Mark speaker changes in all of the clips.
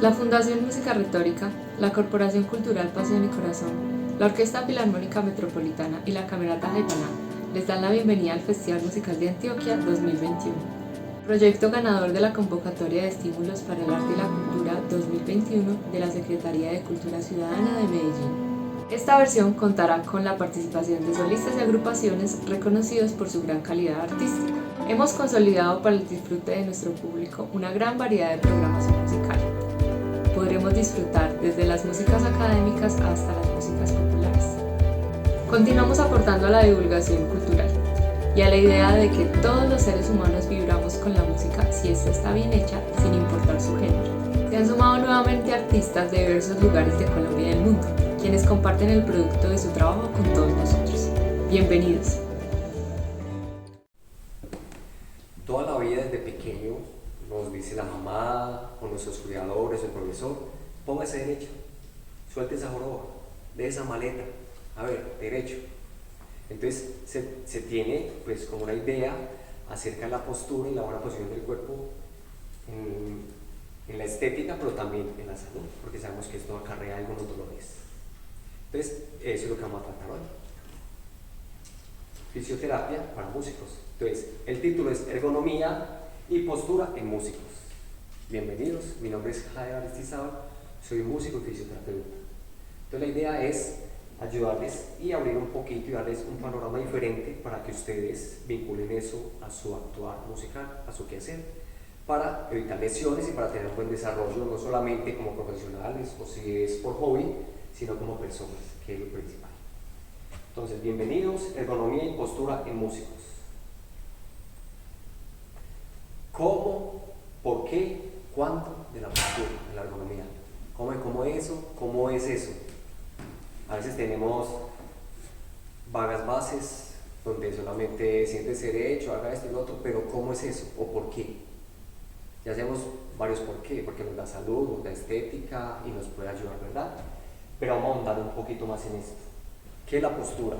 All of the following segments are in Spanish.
Speaker 1: La Fundación Música Retórica, la Corporación Cultural Pasión y Corazón, la Orquesta Filarmónica Metropolitana y la Camerata Gitaná les dan la bienvenida al Festival Musical de Antioquia 2021, proyecto ganador de la convocatoria de estímulos para el arte y la cultura 2021 de la Secretaría de Cultura Ciudadana de Medellín. Esta versión contará con la participación de solistas y agrupaciones reconocidos por su gran calidad artística. Hemos consolidado para el disfrute de nuestro público una gran variedad de programación musical. Podremos disfrutar desde las músicas académicas hasta las músicas populares. Continuamos aportando a la divulgación cultural y a la idea de que todos los seres humanos vibramos con la música si esta está bien hecha, sin importar su género. Se han sumado nuevamente artistas de diversos lugares de Colombia y del mundo, quienes comparten el producto de su trabajo con todos nosotros. Bienvenidos.
Speaker 2: Toda la vida desde pequeño nos dice la mamá, o nuestros cuidadores, o el profesor: póngase derecho, suelte esa joroba, de esa maleta, a ver, derecho. Entonces se tiene pues como una idea acerca de la postura y la buena posición del cuerpo en la estética, pero también en la salud, porque sabemos que esto acarrea algunos dolores. Entonces, eso es lo que vamos a tratar hoy. Fisioterapia para músicos. Entonces, el título es Ergonomía y postura en músicos. Bienvenidos, mi nombre es Jaime Aristizábal, soy músico y fisioterapeuta. Entonces, la idea es ayudarles y abrir un poquito y darles un panorama diferente para que ustedes vinculen eso a su actuar musical, a su quehacer, para evitar lesiones y para tener un buen desarrollo, no solamente como profesionales o si es por hobby, sino como personas, que es lo principal. Entonces, bienvenidos, ergonomía y postura en músicos. ¿Cómo, por qué, cuánto de la postura, de la ergonomía? ¿Cómo es eso? A veces tenemos vagas bases, donde solamente siéntese derecho, haga esto y lo otro, pero ¿cómo es eso? ¿O por qué? Ya hacemos varios por qué, porque nos da salud, nos da estética y nos puede ayudar, ¿verdad? Pero vamos a ahondar un poquito más en esto. ¿Qué es la postura?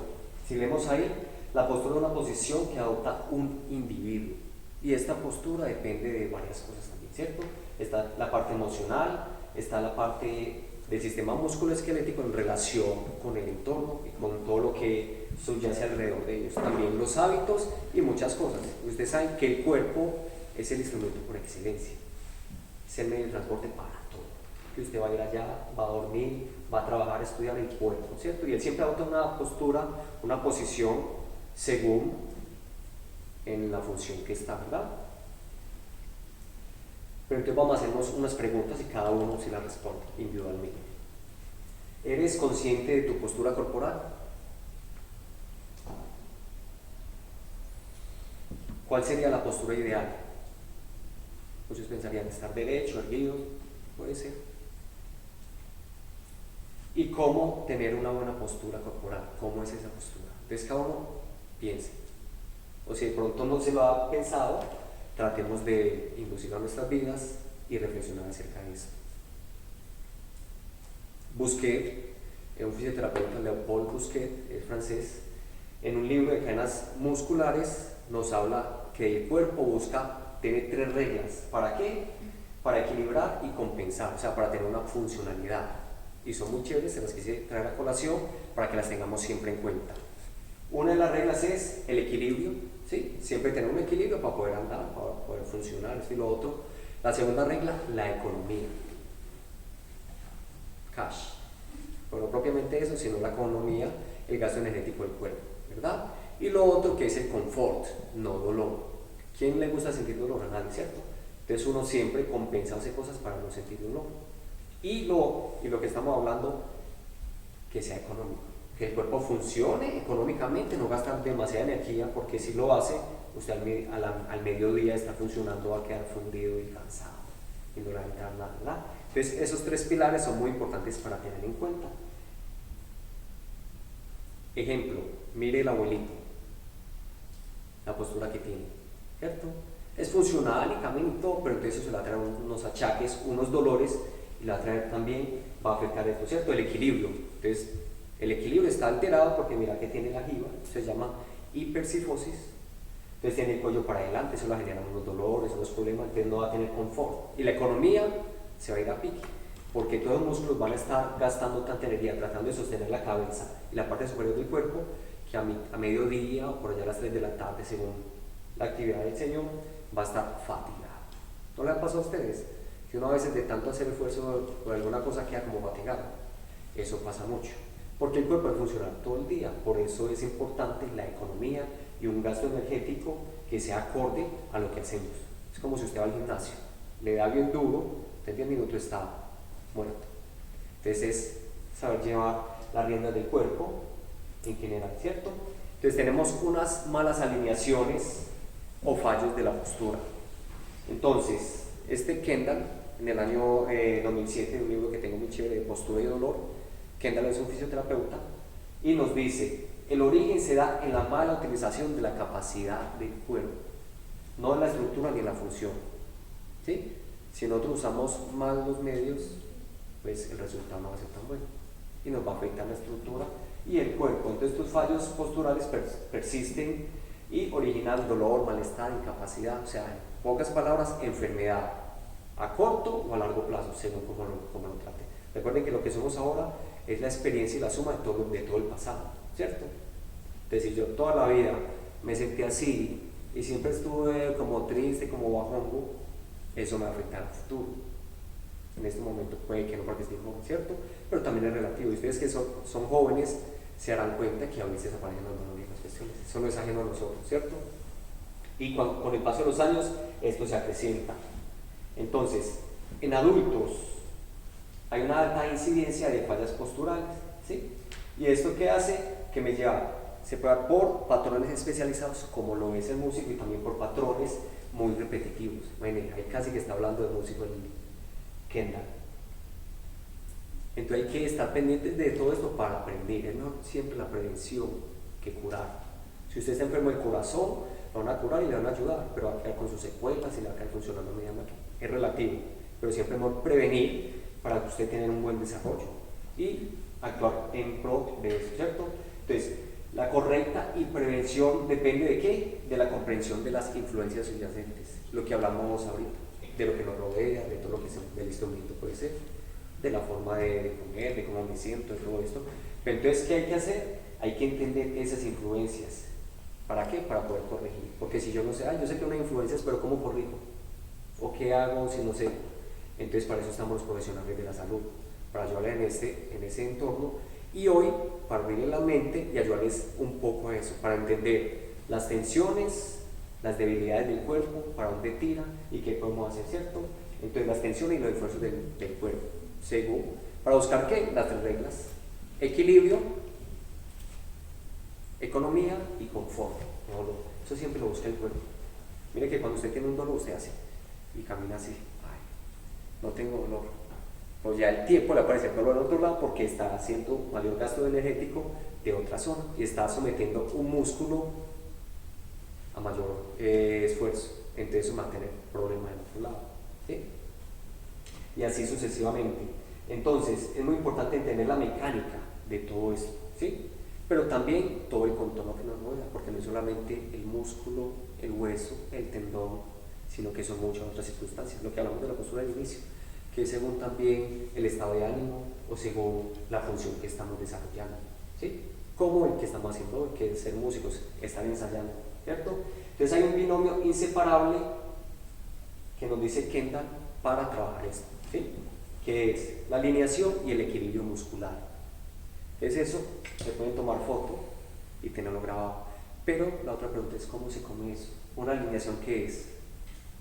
Speaker 2: Si vemos ahí, la postura es una posición que adopta un individuo. Y esta postura depende de varias cosas también, ¿cierto? Está la parte emocional, está la parte del sistema musculoesquelético en relación con el entorno y con todo lo que subyace alrededor de ellos. También los hábitos y muchas cosas. Ustedes saben que el cuerpo es el instrumento por excelencia. Es el medio de transporte para todo. Que usted va a ir allá, va a dormir, va a trabajar, a estudiar el cuerpo, ¿cierto? Y él siempre adopta una postura, una posición según en la función que está, ¿verdad? Pero entonces vamos a hacernos unas preguntas y cada uno se las responde individualmente. ¿Eres consciente de tu postura corporal? ¿Cuál sería la postura ideal? Muchos pensarían estar derecho, erguido, puede ser. ¿Y cómo tener una buena postura corporal? ¿Cómo es esa postura? Entonces cada uno piense. O si de pronto no se lo ha pensado, tratemos de inducirlo a nuestras vidas y reflexionar acerca de eso. Busquet, un fisioterapeuta, Leopold Busquet, es francés, en un libro de cadenas musculares nos habla que el cuerpo tiene 3 reglas. ¿Para qué? Para equilibrar y compensar, o sea, para tener una funcionalidad. Y son muy chéveres, se las quise traer a colación para que las tengamos siempre en cuenta. Una de las reglas es el equilibrio, ¿sí? Siempre tener un equilibrio para poder andar, para poder funcionar, esto y lo otro. La segunda regla, la economía. Cash. Bueno, no propiamente eso, sino la economía, el gasto energético del cuerpo, ¿verdad? Y lo otro que es el confort, no dolor. ¿Quién le gusta sentir dolor? A nadie, ¿cierto? Entonces uno siempre compensa, hace cosas para no sentir dolor. Y lo que estamos hablando, que sea económico. Que el cuerpo funcione económicamente, no gastar demasiada energía, porque si lo hace, usted al mediodía está funcionando, va a quedar fundido y cansado y no le va a entrar nada, ¿verdad? Entonces esos 3 pilares son muy importantes para tener en cuenta. Ejemplo, mire el abuelito, la postura que tiene, ¿cierto? Es funcional y camina y todo, pero entonces eso le va a traer unos achaques, unos dolores, y le va a traer también, va a afectar esto, ¿cierto? El equilibrio. Entonces el equilibrio está alterado porque mira que tiene la jiba, se llama hipercifosis. Entonces tiene el cuello para adelante, eso le genera unos dolores, unos problemas, entonces no va a tener confort. Y la economía, se va a ir a pique, porque todos los músculos van a estar gastando tanta energía tratando de sostener la cabeza y la parte superior del cuerpo, que a mediodía o por allá a las 3 de la tarde, según la actividad del Señor, va a estar fatigado. ¿No le ha pasado a ustedes? Que uno a veces de tanto hacer esfuerzo por alguna cosa queda como fatigado. Eso pasa mucho, porque el cuerpo debe funcionar todo el día. Por eso es importante la economía y un gasto energético que sea acorde a lo que hacemos. Es como si usted va al gimnasio, le da bien duro, en 10 minutos está muerto. Entonces es saber llevar las riendas del cuerpo en general, ¿cierto? Entonces tenemos unas malas alineaciones o fallos de la postura. Entonces, Kendall, en el año 2007, un libro que tengo muy chévere de postura y dolor, Kendall es un fisioterapeuta y nos dice: el origen se da en la mala utilización de la capacidad del cuerpo, no en la estructura ni en la función, ¿sí? Si nosotros usamos mal los medios, pues el resultado no va a ser tan bueno y nos va a afectar la estructura y el cuerpo. Entonces estos fallos posturales persisten y originan dolor, malestar, incapacidad, o sea, en pocas palabras, enfermedad a corto o a largo plazo, según como lo trate. Recuerden que lo que somos ahora es la experiencia y la suma de todo el pasado, ¿cierto? Es decir, yo toda la vida me sentí así y siempre estuve como triste, como bajongo, eso me va a afectar al futuro. En este momento puede que no, porque estoy joven, ¿cierto? Pero también es relativo. Y ustedes que son jóvenes se darán cuenta que a veces aparecen las mismas cuestiones. Eso no es ajeno a nosotros, ¿cierto? Y con el paso de los años esto se acrecienta. Entonces, en adultos hay una alta incidencia de fallas posturales, ¿sí? ¿Y esto qué hace? Que me lleva, se puede dar por patrones especializados, como lo es el músico, y también por patrones muy repetitivos. Bueno, ahí casi que está hablando de músico en Kendall. Entonces hay que estar pendientes de todo esto para aprender. Es mejor siempre la prevención que curar. Si usted está enfermo del corazón, lo van a curar y le van a ayudar, pero va a quedar con sus secuelas y le va a quedar funcionando medianamente. Es relativo, pero siempre es mejor prevenir para que usted tenga un buen desarrollo y actuar en pro de eso, ¿cierto? Entonces, la correcta y prevención depende de qué? De la comprensión de las influencias subyacentes, lo que hablamos ahorita, de lo que nos rodea, de todo lo que es del instrumento puede ser, de la forma de comer, de cómo me siento, de todo esto. Pero entonces, ¿qué hay que hacer? Hay que entender esas influencias. ¿Para qué? Para poder corregir. Porque si yo no sé, yo sé que hay unas influencias, pero ¿cómo corrijo? ¿O qué hago si no sé? Entonces, para eso estamos los profesionales de la salud, para ayudarles en ese entorno. Y hoy, para abrirles la mente y ayudarles un poco a eso, para entender las tensiones, las debilidades del cuerpo, para dónde tira y qué podemos hacer, ¿cierto? Entonces, las tensiones y los esfuerzos del cuerpo. Según, para buscar ¿qué? Las 3 reglas: equilibrio, economía y confort. Eso siempre lo busca el cuerpo. Mire que cuando usted tiene un dolor, usted hace y camina así. Ay, no tengo dolor. Pues ya el tiempo le aparece el dolor en otro lado porque está haciendo mayor gasto energético de otra zona y está sometiendo un músculo a mayor esfuerzo. Entonces eso va a tener problemas en otro lado, ¿sí? Y así sucesivamente. Entonces es muy importante entender la mecánica de todo esto, ¿sí? Pero también todo el contorno que nos rodea, porque no es solamente el músculo, el hueso, el tendón, sino que son muchas otras circunstancias. Lo que hablamos de la postura del inicio, que es según también el estado de ánimo o según la función que estamos desarrollando, ¿sí? Como el que estamos haciendo hoy, que es ser músicos, estar ensayando, ¿cierto? Entonces hay un binomio inseparable que nos dice Kendall para trabajar esto, ¿sí? Que es la alineación y el equilibrio muscular. Es eso, se pueden tomar foto y tenerlo grabado. Pero la otra pregunta es ¿cómo se come eso? ¿Una alineación qué es?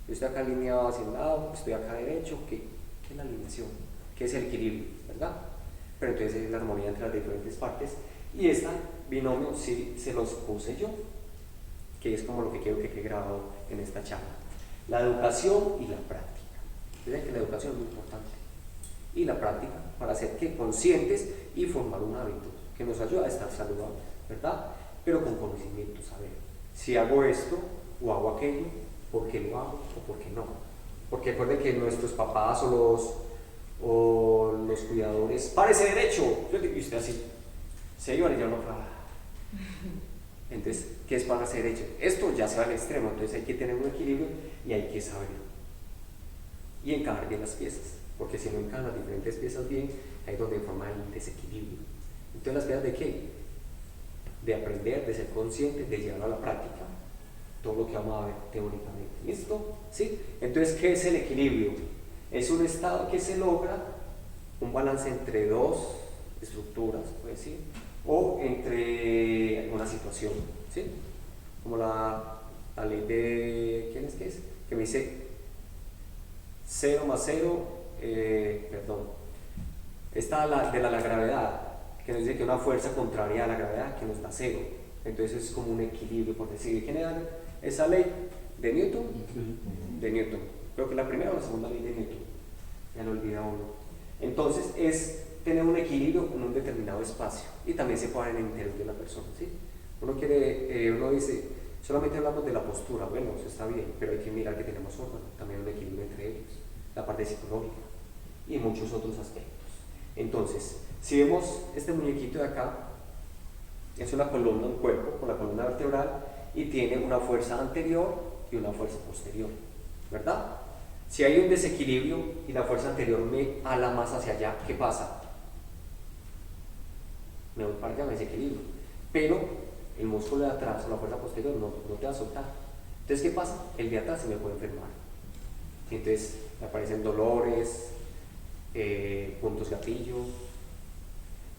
Speaker 2: Yo estoy acá alineado hacia un lado, estoy acá derecho, ¿qué es la alineación? ¿Qué es el equilibrio? ¿Verdad? Pero entonces es la armonía entre las diferentes partes. Y este binomio sí se los puse yo, que es como lo que quiero que quede grabado en esta charla. La educación y la práctica. Fíjense que la educación es muy importante. Y la práctica para ser que conscientes y formar un hábito que nos ayuda a estar saludables, ¿verdad? Pero con conocimiento, saber si hago esto o hago aquello, por qué lo hago o por qué no. Porque recuerden que nuestros papás o los cuidadores, párese derecho, y usted así, se iban y ya no. Entonces, ¿qué es párese derecho? Esto ya se va al extremo, entonces hay que tener un equilibrio y hay que saberlo y encajar bien las piezas. porque si no encajan las diferentes piezas bien, ahí es donde forma el desequilibrio. Entonces, ¿las piezas de qué? De aprender, de ser consciente, de llevarlo a la práctica, todo lo que vamos a ver teóricamente. ¿Listo? ¿Sí? Entonces, ¿qué es el equilibrio? Es un estado que se logra, un balance entre dos estructuras, puede decir, o entre una situación, ¿sí? Como la ley de, ¿quién es que es? Que me dice 0 más 0, perdón, esta de la gravedad, que nos dice que una fuerza contraria a la gravedad que nos da 0. Entonces es como un equilibrio, por decir. ¿Quién era esa ley? ¿De Newton? De Newton. Creo que la primera o la segunda ley de Newton. Ya lo olvida uno. Entonces es tener un equilibrio en un determinado espacio. Y también se puede en el interior de la persona, ¿sí? Uno dice, solamente hablamos de la postura. Bueno, eso está bien, pero hay que mirar que tenemos también un equilibrio entre ellos. La parte psicológica y muchos otros aspectos. Entonces, si vemos este muñequito de acá, es una columna, un cuerpo con la columna vertebral y tiene una fuerza anterior y una fuerza posterior, ¿verdad? Si hay un desequilibrio y la fuerza anterior me ala más hacia allá, ¿qué pasa? Me voy para allá, me desequilibrio. Pero el músculo de atrás o la fuerza posterior no te va a soltar. Entonces, ¿qué pasa? El de atrás se me puede enfermar. Entonces, me aparecen dolores, puntos gatillo,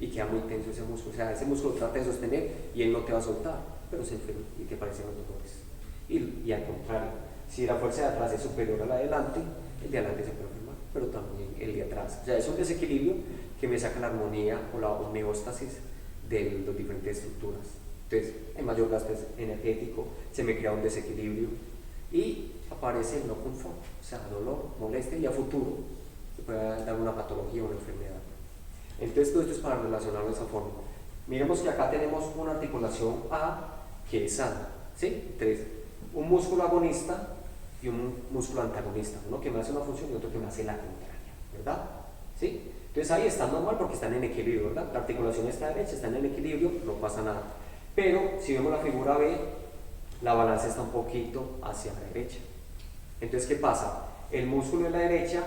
Speaker 2: y queda muy tenso ese músculo. O sea, ese músculo trata de sostener y él no te va a soltar, pero se enferma y te aparecen los dolores. Y al contrario, si la fuerza de atrás es superior a la de adelante, el de adelante se puede enfermar, pero también el de atrás. O sea, es un desequilibrio que me saca la armonía o la homeostasis de las diferentes estructuras. Entonces, hay mayor gasto energético, se me crea un desequilibrio y aparece el no confort, o sea, dolor, molestia, y a futuro se puede dar una patología o una enfermedad. Entonces, todo esto es para relacionarlo de esa forma. Miremos que acá tenemos una articulación A que es sana, ¿sí? Entonces, un músculo agonista y un músculo antagonista, uno que me hace una función y otro que me hace la contraria, ¿verdad? ¿Sí? Entonces ahí está normal porque están en equilibrio, ¿verdad? La articulación está derecha, está en equilibrio, no pasa nada. Pero si vemos la figura B, la balanza está un poquito hacia la derecha. Entonces, ¿qué pasa? El músculo de la derecha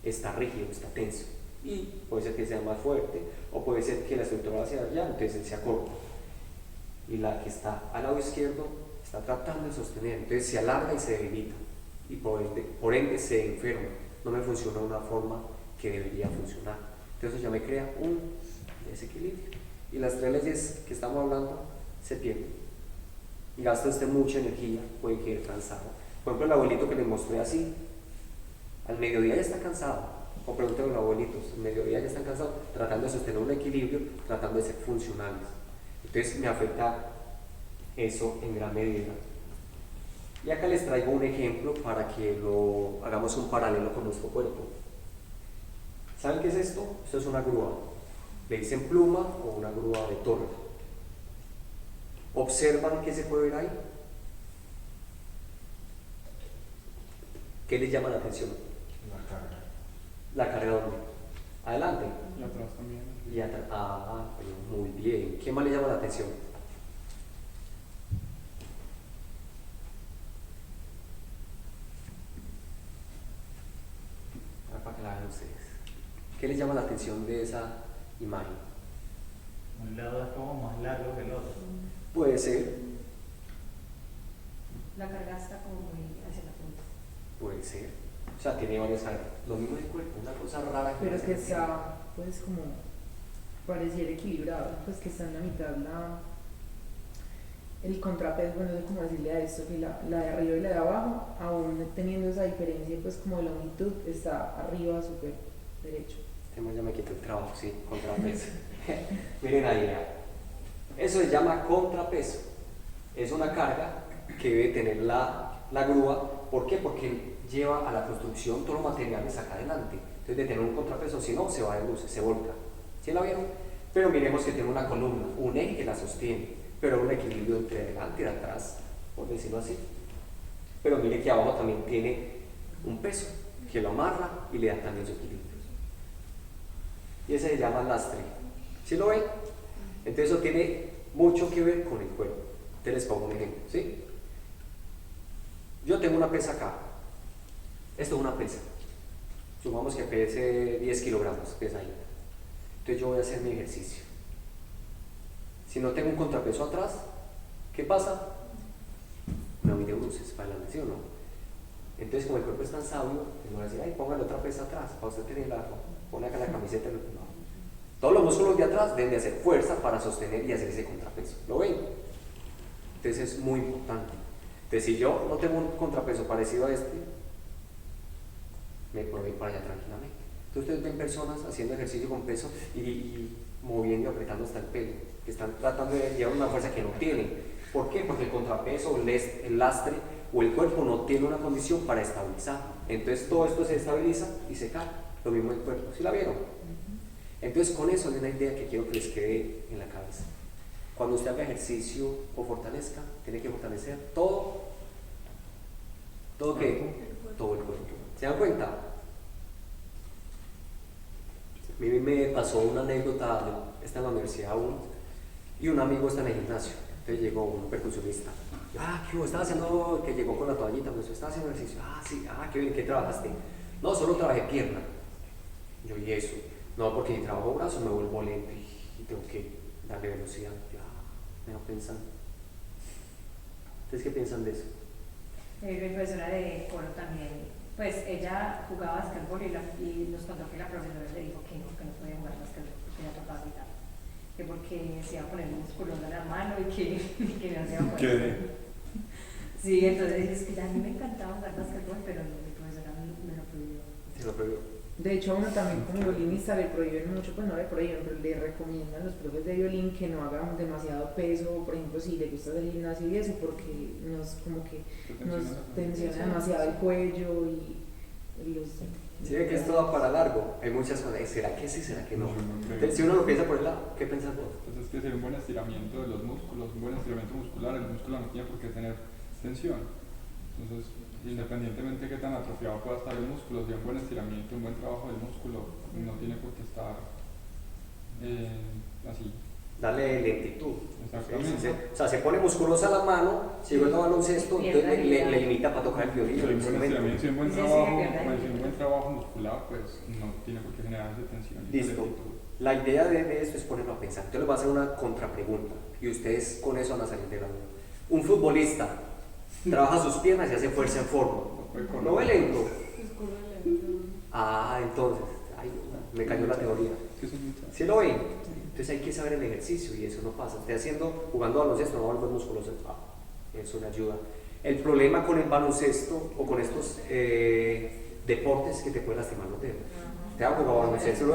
Speaker 2: está rígido, está tenso. Y puede ser que sea más fuerte, o puede ser que la estructura hacia allá, entonces él se acorta. Y la que está al lado izquierdo está tratando de sostener, entonces se alarga y se debilita. Y por ende se enferma. No me funciona de una forma que debería funcionar. Entonces ya me crea un desequilibrio. Y las 3 leyes que estamos hablando se pierden. Y gasta usted mucha energía, puede quedar cansado. Por ejemplo, el abuelito que les mostré así, al mediodía ya está cansado. O pregúntenle a los abuelitos, al mediodía ya están cansados, tratando de sostener un equilibrio, tratando de ser funcionales. Entonces me afecta eso en gran medida. Y acá les traigo un ejemplo para que lo hagamos un paralelo con nuestro cuerpo. ¿Saben qué es esto? Esto es una grúa. Le dicen pluma o una grúa de torre. ¿Observan qué se puede ver ahí? ¿Qué les llama la atención?
Speaker 3: La carga.
Speaker 2: ¿La carga dónde? Adelante.
Speaker 3: Y atrás también.
Speaker 2: Y atrás. Ah, muy bien. ¿Qué más le llama la atención? Ahora para que la vean ustedes. ¿Qué les llama la atención de esa imagen?
Speaker 4: Un lado es como más largo que el otro.
Speaker 2: Puede ser,
Speaker 5: La carga está como muy hacia la punta.
Speaker 2: puede ser. O sea, tiene varias cargas. Lo mismo del cuerpo, una cosa rara que
Speaker 6: Pero
Speaker 2: no
Speaker 6: que
Speaker 2: se
Speaker 6: está, pues, como pareciera equilibrado, pues que está en la mitad el contrapeso, bueno, no sé cómo decirle a esto, que la de arriba y la de abajo, aún teniendo esa diferencia, pues, como de longitud, está arriba súper derecho.
Speaker 2: Ya me quito el trabajo, sí, contrapeso. Miren ahí, vean. Eso se llama contrapeso. Es una carga que debe tener la grúa. ¿Por qué? Porque lleva a la construcción todos los materiales acá adelante. Entonces, de tener un contrapeso, si no, se va de luces, se volca. ¿Sí la vieron? Pero miremos que tiene una columna, un eje que la sostiene, pero un equilibrio entre adelante y de atrás, por decirlo así. Pero mire que abajo también tiene un peso que lo amarra y le da también su equilibrio. Y ese se llama lastre. ¿Sí lo ven? Entonces eso tiene mucho que ver con el cuerpo. Te les pongo un ejemplo, ¿sí? Yo tengo una pesa acá. Esto es una pesa. Supongamos que pese 10 kilogramos, pesadita. Entonces yo voy a hacer mi ejercicio. Si no tengo un contrapeso atrás, ¿qué pasa? Me voy de bruces para adelante, ¿sí o no? Entonces, como el cuerpo es tan sabio, me va a decir, ay, póngale otra pesa atrás, para usted tenerla, pone acá la camiseta. No. Todos los músculos de atrás deben de hacer fuerza para sostener y hacer ese contrapeso. ¿Lo ven? Entonces es muy importante. Entonces, si yo no tengo un contrapeso parecido a este, me puedo ir para allá tranquilamente. Entonces, ustedes ven personas haciendo ejercicio con peso y moviendo y apretando hasta el pelo, que están tratando de llevar una fuerza que no tienen. ¿Por qué? Porque el contrapeso, el lastre o el cuerpo no tiene una condición para estabilizar. Entonces todo esto se estabiliza y se cae. Lo mismo el cuerpo. ¿Sí la vieron? Entonces con eso hay una idea que quiero que les quede en la cabeza. Cuando usted haga ejercicio o fortalezca, tiene que fortalecer todo. ¿Todo qué? Todo el cuerpo. ¿Se dan cuenta? A mí me pasó una anécdota, está en la universidad aún, y un amigo está en el gimnasio. Entonces llegó un percusionista. ¿Qué hubo? Estaba haciendo, que llegó con la toallita, pues estaba haciendo ejercicio. Sí, qué bien, ¿qué trabajaste? No, solo trabajé pierna. Yo, ¿y eso? No, porque si trabajo brazos me vuelvo lento y tengo que darle velocidad. Me lo pensando. ¿Ustedes qué piensan de eso?
Speaker 5: Mi profesora de coro también, pues ella jugaba basquetbol y nos contó que la profesora le dijo que no podía jugar basquetbol porque ella tocaba guitarra. Que porque se iba a poner músculo en la mano y que no se iba a poner. Sí, entonces es que a mí me encantaba jugar basquetbol, pero mi profesora me lo prohibió.
Speaker 2: ¿Se lo prohibió?
Speaker 6: De hecho, a uno también como violinista le prohíben mucho, pues no le prohíben, pero le recomiendan los profes de violín que no hagan demasiado peso, por ejemplo, si le gusta el gimnasio y eso, porque como que nos tensiona demasiado el cuello y los...
Speaker 2: Sí, ve que esto va para largo. Hay muchas cosas. ¿Será que sí? ¿Será que no?
Speaker 3: Yo no creo.
Speaker 2: Entonces, si uno lo piensa por el lado, ¿qué piensas vos?
Speaker 3: Pues es que sería un buen estiramiento de los músculos, un buen estiramiento muscular. El músculo no tiene por qué tener tensión. Entonces, independientemente de qué tan atrofiado pueda estar el músculo, si hay un buen estiramiento, un buen trabajo del músculo, no tiene por qué estar así.
Speaker 2: Darle lentitud.
Speaker 3: Exactamente.
Speaker 2: O sea, se pone musculosa la mano, si juega baloncesto, entonces le limita para tocar el violín.
Speaker 3: Si hay un buen estiramiento, si hay un buen
Speaker 5: Sí, sí,
Speaker 3: trabajo,
Speaker 5: que pierda
Speaker 3: pues, si hay un buen trabajo muscular, pues no tiene por qué generarse tensión. y
Speaker 2: Listo.
Speaker 3: lentitud.
Speaker 2: La idea de esto es ponerlo a pensar. Yo les voy a hacer una contrapregunta y ustedes con eso van a salir de la duda. Un futbolista trabaja sus piernas y hace fuerza en forma. ¿No ve lento? Entonces, me cayó la teoría.
Speaker 3: Es que eso es mucho.
Speaker 2: ¿Sí lo ven? Entonces hay que saber el ejercicio y eso no pasa. Usted jugando baloncesto no va a volver musculoso. Eso le ayuda. El problema con el baloncesto o con estos deportes es que te puede lastimar los dedos. Te hago jugar baloncesto,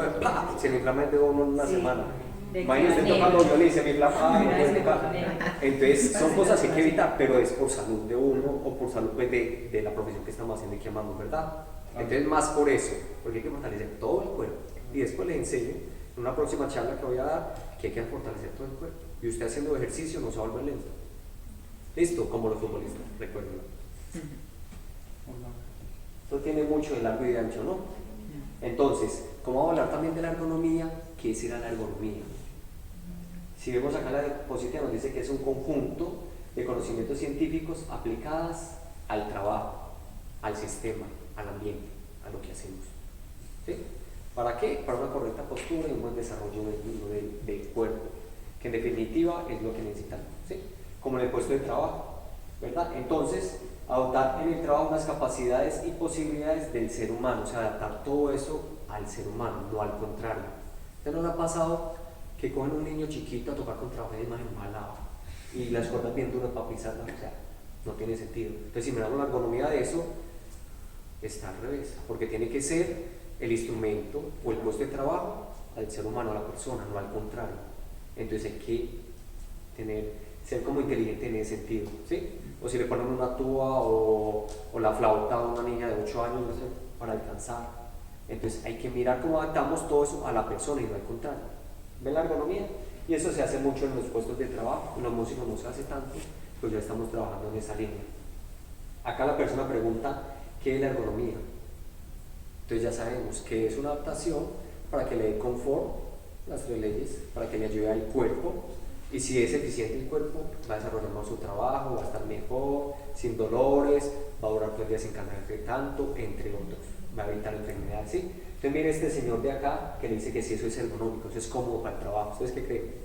Speaker 2: se le inflama el dedo uno en una semana. Imagínate tocando violín, se me inflama. Entonces son cosas que hay que evitar, pero es por salud de uno o por salud pues, de la profesión que estamos haciendo y que amamos, ¿verdad? Entonces más por eso, porque hay que fortalecer todo el cuerpo. Y después les enseño en una próxima charla que voy a dar que hay que fortalecer todo el cuerpo. Y usted haciendo ejercicio no se va a volver lento. Listo, como los futbolistas, recuerden. Esto tiene mucho de largo y de ancho, ¿no? Entonces, como vamos a hablar también de la ergonomía, ¿qué será la ergonomía? Si vemos acá la diapositiva nos dice que es un conjunto de conocimientos científicos aplicados al trabajo, al sistema, al ambiente, a lo que hacemos. ¿Sí? ¿Para qué? Para una correcta postura y un buen desarrollo del cuerpo, que en definitiva es lo que necesitamos, ¿sí? Como en el puesto de trabajo, ¿verdad? Entonces, adoptar en el trabajo unas capacidades y posibilidades del ser humano, o sea, adaptar todo eso al ser humano, no al contrario. ¿Usted no le ha pasado que cogen un niño chiquito a tocar con trabajo de imagen malado y las cuerdas bien duras para pisarla? O sea, no tiene sentido. Entonces, si miramos la ergonomía de eso, está al revés, porque tiene que ser el instrumento o el puesto de trabajo al ser humano, a la persona, no al contrario. Entonces hay que ser como inteligente en ese sentido, ¿sí? O si le ponen una tuba o la flauta a una niña de 8 años, no sé, para alcanzar. Entonces hay que mirar cómo adaptamos todo eso a la persona y no al contrario. ¿Ven la ergonomía? Y eso se hace mucho en los puestos de trabajo, en los músicos no se hace tanto, pues ya estamos trabajando en esa línea. Acá la persona pregunta, ¿qué es la ergonomía? Entonces ya sabemos que es una adaptación para que le dé confort, las 3 leyes, para que le ayude al cuerpo, y si es eficiente el cuerpo, va a desarrollar más su trabajo, va a estar mejor, sin dolores, va a durar 3 días sin cansarse tanto, entre otros. va a evitar enfermedades, ¿sí? Entonces mire este señor de acá que le dice que si eso es ergonómico, eso es cómodo para el trabajo. ¿Ustedes qué creen?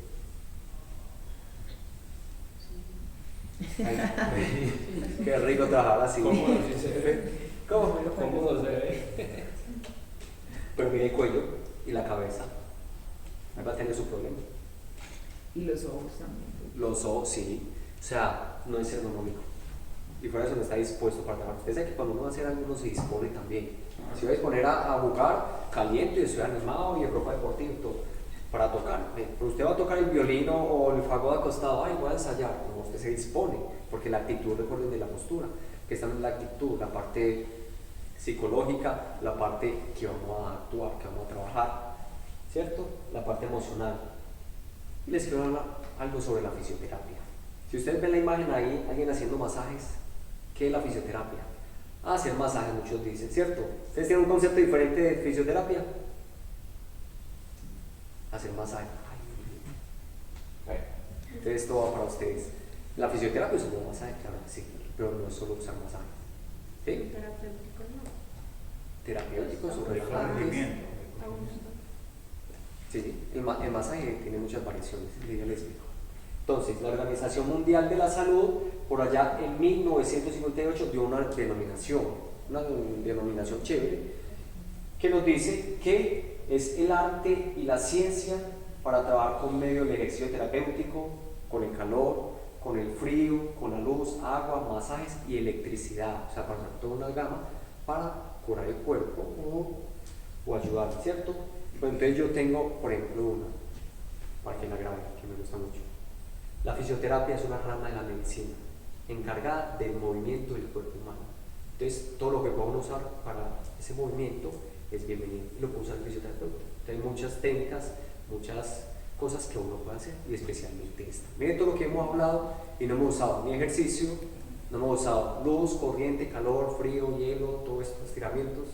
Speaker 2: Ay, qué rico trabajar así.
Speaker 3: Cómodo, sí se ve.
Speaker 2: ¿Cómo?
Speaker 3: Cómodo se ve.
Speaker 2: Pero mire el cuello y la cabeza. Ahí va a tener su problema.
Speaker 6: Y los ojos también.
Speaker 2: Los ojos, sí. O sea, no es ergonómico. Y fuera de eso no está dispuesto para trabajar. Usted sabe que cuando uno va a hacer algo, uno se dispone también. Si va a disponer a jugar caliente y estoy animado y en ropa deportiva y todo, para tocar. Pero usted va a tocar el violín o el fagot acostado, ay, voy a ensayar. No, usted se dispone, porque la actitud, recuerden, de la postura, que está en la actitud, la parte psicológica, la parte que vamos a actuar, que vamos a trabajar, ¿cierto? La parte emocional. Y les quiero hablar algo sobre la fisioterapia. Si ustedes ven la imagen ahí, alguien haciendo masajes, ¿qué es la fisioterapia? Hacer masajes, muchos dicen, ¿cierto? ¿Ustedes tienen un concepto diferente de fisioterapia? Hacer masajes. Bueno, entonces esto va para ustedes. La fisioterapia es un masaje, claro que sí, pero no es solo usar masajes. ¿Sí? Terapéuticos o relajantes.
Speaker 4: Movimiento.
Speaker 2: Sí, el masaje tiene muchas variaciones, ya les explico. Entonces, la Organización Mundial de la Salud, por allá en 1958, dio una denominación chévere, que nos dice que es el arte y la ciencia para trabajar con medio del ejercicio terapéutico, con el calor, con el frío, con la luz, agua, masajes y electricidad, o sea, para usar toda una gama para curar el cuerpo o ayudar, ¿cierto? Pues entonces yo tengo, por ejemplo, una, para que la graben, que me gusta mucho. La fisioterapia es una rama de la medicina encargada del movimiento del cuerpo humano. Entonces, todo lo que podamos usar para ese movimiento es bienvenido y lo puede usar el fisioterapeuta. Entonces, hay muchas técnicas, muchas cosas que uno puede hacer y especialmente esta. Miren todo lo que hemos hablado y no hemos usado ni ejercicio, no hemos usado luz, corriente, calor, frío, hielo, todos estos estiramientos,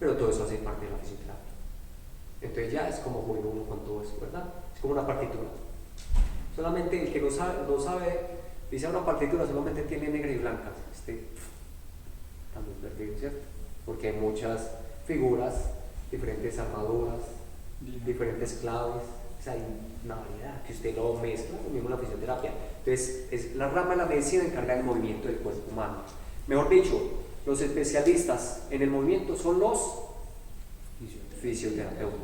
Speaker 2: pero todo eso hace parte de la fisioterapia. Entonces ya es como jugar uno con todo eso, ¿verdad? Es como una partitura. Solamente el que no sabe, dice una partitura, solamente tiene negra y blanca. También perdido, ¿cierto? Porque hay muchas figuras, diferentes armaduras, diferentes claves, o sea, hay una variedad que usted lo mezcla, lo mismo la fisioterapia. Entonces, es la rama de la medicina encargada del movimiento del cuerpo humano. Mejor dicho, los especialistas en el movimiento son los fisioterapeutas.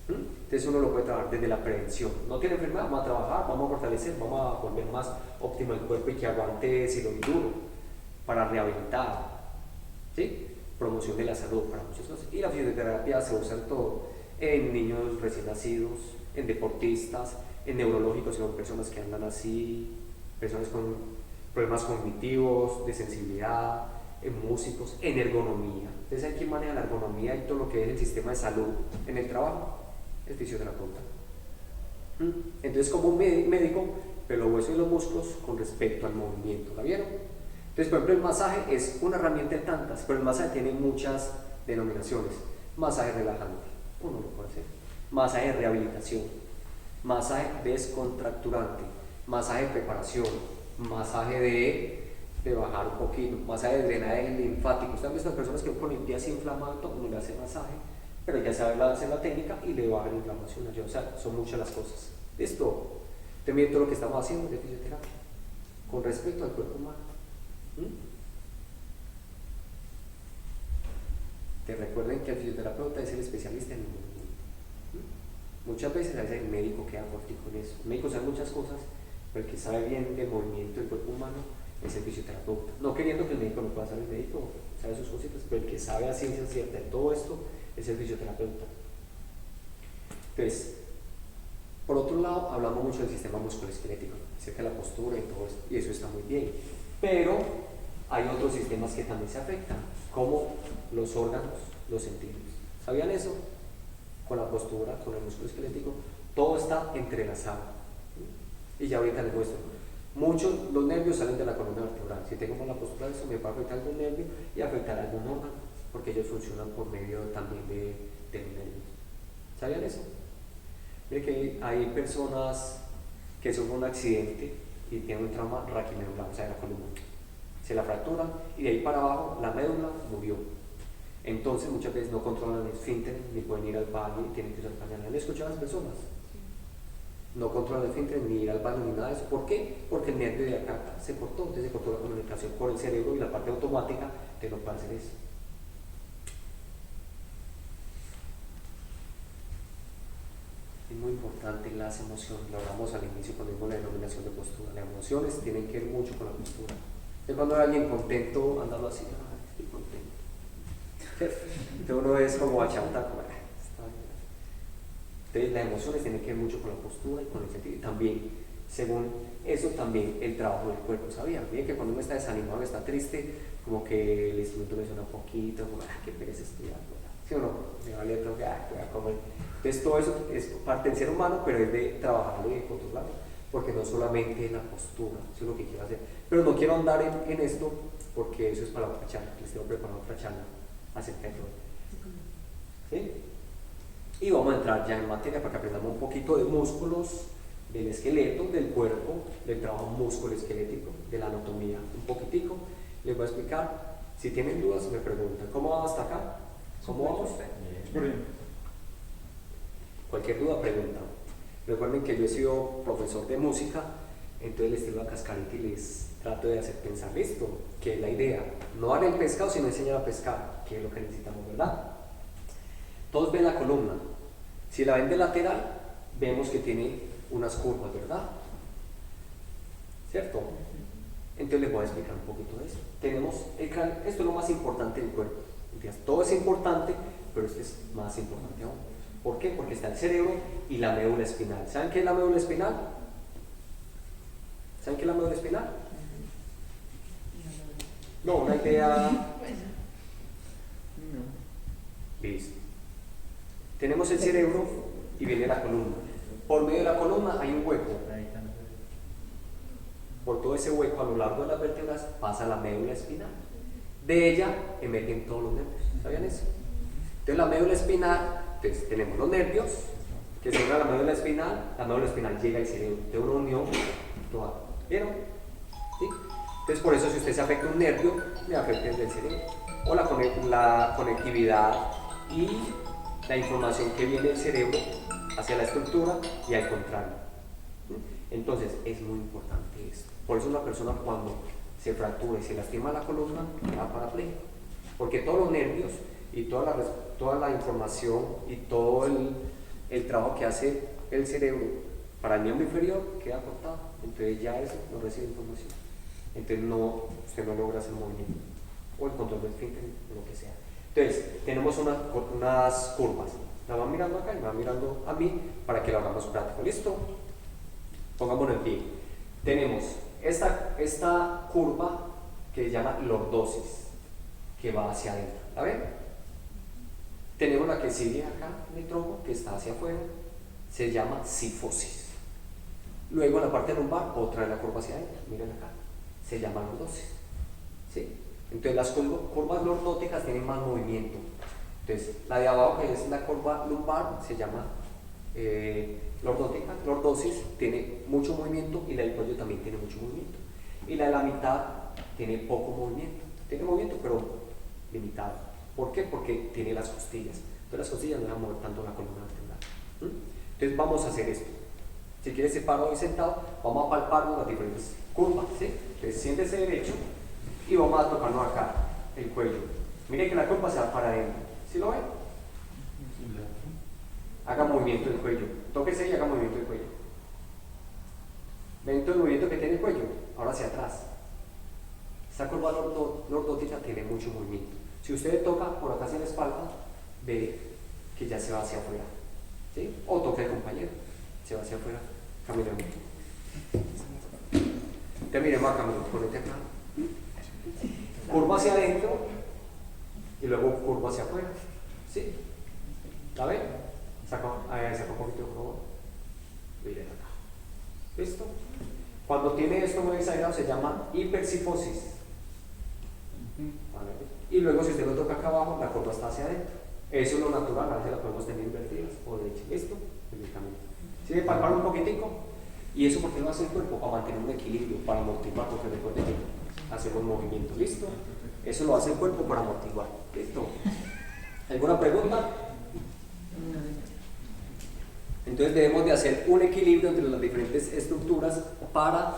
Speaker 2: Entonces uno lo puede trabajar desde la prevención. No tiene enfermedad, vamos a trabajar, vamos a fortalecer, vamos a volver más óptimo el cuerpo y que aguante si lo duro, para rehabilitar, ¿sí? Promoción de la salud para muchas cosas. Y la fisioterapia se usa en todo, en niños recién nacidos, en deportistas, en neurológicos, en personas que andan así, personas con problemas cognitivos, de sensibilidad, en músicos, en ergonomía. Entonces hay quien maneja la ergonomía y todo lo que es el sistema de salud en el trabajo, el fisioterapeuta. Entonces como un médico, pero los huesos y los músculos con respecto al movimiento, ¿la vieron? Entonces por ejemplo el masaje es una herramienta de tantas, pero el masaje tiene muchas denominaciones. Masaje relajante, uno lo puede hacer. Masaje de rehabilitación, masaje descontracturante, masaje de preparación, masaje de bajar un poquito, masaje de drenaje linfático. Ustedes han visto personas que con el pie así inflamado, uno le hace masaje, pero ya sabe hacer la técnica y le baja la inflamación. O sea, son muchas las cosas. ¿Listo? También todo lo que estamos haciendo es de fisioterapia con respecto al cuerpo humano. Te recuerden que el fisioterapeuta es el especialista en el movimiento. Muchas veces a veces el médico queda cortico con eso. El médico sabe muchas cosas, pero el que sabe bien del movimiento del cuerpo humano es el fisioterapeuta. No queriendo que el médico no pueda saber, el médico sabe sus cositas, pero el que sabe a ciencia cierta de todo esto es el fisioterapeuta. Entonces, por otro lado, hablamos mucho del sistema musculoesquelético, acerca de la postura y todo esto, y eso está muy bien. Pero hay otros sistemas que también se afectan, como los órganos, los sentidos. ¿Sabían eso? Con la postura, con el músculo esquelético, todo está entrelazado. Y ya ahorita les muestro. Muchos, los nervios salen de la columna vertebral. Si tengo mala postura, eso me va a afectar algún nervio y afectar algún órgano, porque ellos funcionan por medio también de los nervios. ¿Sabían eso? Miren que hay personas que sufren un accidente y tienen un trauma raquimedular, o sea, de la columna. Se la fracturan y de ahí para abajo la médula murió. Entonces muchas veces no controlan el esfínter, ni pueden ir al baño y tienen que usar pañales. ¿Han escuchado a las personas? No controlan el esfínter, ni ir al baño, ni nada de eso. ¿Por qué? Porque el nervio de acá se cortó, entonces se cortó la comunicación con el cerebro y la parte automática te no puede hacer eso. Es muy importante las emociones, lo hablamos al inicio cuando vimos la denominación de postura. Las emociones tienen que ver mucho con la postura. Es cuando hay alguien contento, andando así, estoy contento. Entonces uno es como achanta, como, está bien. Entonces las emociones tienen que ver mucho con la postura y con el sentido. Y también, según eso, también el trabajo del cuerpo, ¿sabían? Miren que cuando uno está desanimado, está triste, como que el instrumento le suena un poquito, como, qué pereza estudiar, ¿sí o no? Me vale todo, voy a comer. Entonces todo eso es parte del ser humano, pero es de trabajarlo y de controlarlo, porque no solamente la postura, eso es lo que quiero hacer. Pero no quiero andar en esto, porque eso es para otra charla, les tengo preparado otra charla acerca de todo. ¿Sí? Y vamos a entrar ya en materia para que aprendamos un poquito de músculos, del esqueleto, del cuerpo, del trabajo músculo-esquelético, de la anatomía, un poquitico. Les voy a explicar. Si tienen dudas, me preguntan. ¿Cómo vamos hasta acá? ¿Cómo vamos? Cualquier duda, pregunta. Recuerden que yo he sido profesor de música, entonces les tiro la cascarita y les trato de hacer pensar, listo, que es la idea, no dar el pescado, sino enseñar a pescar, que es lo que necesitamos, ¿verdad? Todos ven la columna. Si la ven de lateral, vemos que tiene unas curvas, ¿verdad? ¿Cierto? Entonces les voy a explicar un poquito de eso. Tenemos el cráneo, esto es lo más importante del cuerpo. Entonces, todo es importante, pero esto es más importante aún. ¿Por qué? Porque está el cerebro y la médula espinal. ¿Saben qué es la médula espinal? ¿Saben qué es la médula espinal? No, una idea. Listo. Tenemos el cerebro y viene la columna. Por medio de la columna hay un hueco. Por todo ese hueco a lo largo de las vértebras pasa la médula espinal. De ella emiten todos los nervios. ¿Sabían eso? Entonces la médula espinal, entonces tenemos los nervios que se unen a la médula espinal llega al cerebro de una unión toda. ¿Vieron? ¿Sí? Entonces por eso si usted se afecta un nervio, le afecta el del cerebro. O la conectividad y la información que viene del cerebro hacia la estructura y al contrario. Entonces es muy importante esto. Por eso una persona cuando se fractura y se lastima la columna queda parapléjico, porque todos los nervios y toda la información y todo el trabajo que hace el cerebro para el miembro inferior queda cortado, entonces ya eso no recibe información, entonces usted no logra hacer movimiento o el control del esfínter o lo que sea. Entonces tenemos unas curvas, la van mirando acá y me van mirando a mí para que lo hagamos práctico. ¿Listo? Pongámonos en pie. Tenemos esta curva que se llama lordosis, que va hacia adentro. ¿La ven? Tenemos la que sigue acá en el tronco, que está hacia afuera, se llama sifosis. Luego la parte lumbar, otra de la curva hacia adentro, miren acá, se llama lordosis. ¿Sí? Entonces las curvas lordóticas tienen más movimiento. Entonces la de abajo, que es la curva lumbar, se llama lordótica, lordosis, tiene mucho movimiento, y la del cuello también tiene mucho movimiento. Y la de la mitad tiene poco movimiento. Tiene movimiento, pero limitado. ¿Por qué? Porque tiene las costillas. Entonces las costillas no van a mover tanto la columna vertebral. Entonces vamos a hacer esto. Si quieres ser parado y sentado, vamos a palparnos las diferentes curvas, ¿sí? Entonces siéntese derecho y vamos a tocarnos acá el cuello. Mire que la curva se va para adentro. ¿Sí lo ven? Haga movimiento del cuello. Tóquese y haga movimiento del cuello. ¿Ven todo el movimiento que tiene el cuello? Ahora hacia atrás. Esta curva lordótica tiene mucho movimiento. Si usted toca por acá hacia la espalda, ve que ya se va hacia afuera. ¿Sí? O toca el compañero, se va hacia afuera. Caminemos. Te miremos acá, ponete acá. Curva hacia adentro y luego curva hacia afuera. ¿Sí? ¿La ven? Saca un poquito de favor. Miren acá. ¿Listo? Cuando tiene esto muy exagerado se llama hipersifosis. ¿Vale? Y luego si usted lo toca acá abajo, la curva está hacia adentro. Eso es lo natural, a veces la podemos tener invertidas o derecha. ¿Listo? ¿Sí? Palpar un poquitico. Y eso porque lo hace el cuerpo, para mantener un equilibrio, para amortiguar, porque recuerden que hacemos movimiento. ¿Listo? Eso lo hace el cuerpo para amortiguar. ¿Listo? ¿Alguna pregunta?
Speaker 6: No,
Speaker 2: Entonces debemos de hacer un equilibrio entre las diferentes estructuras para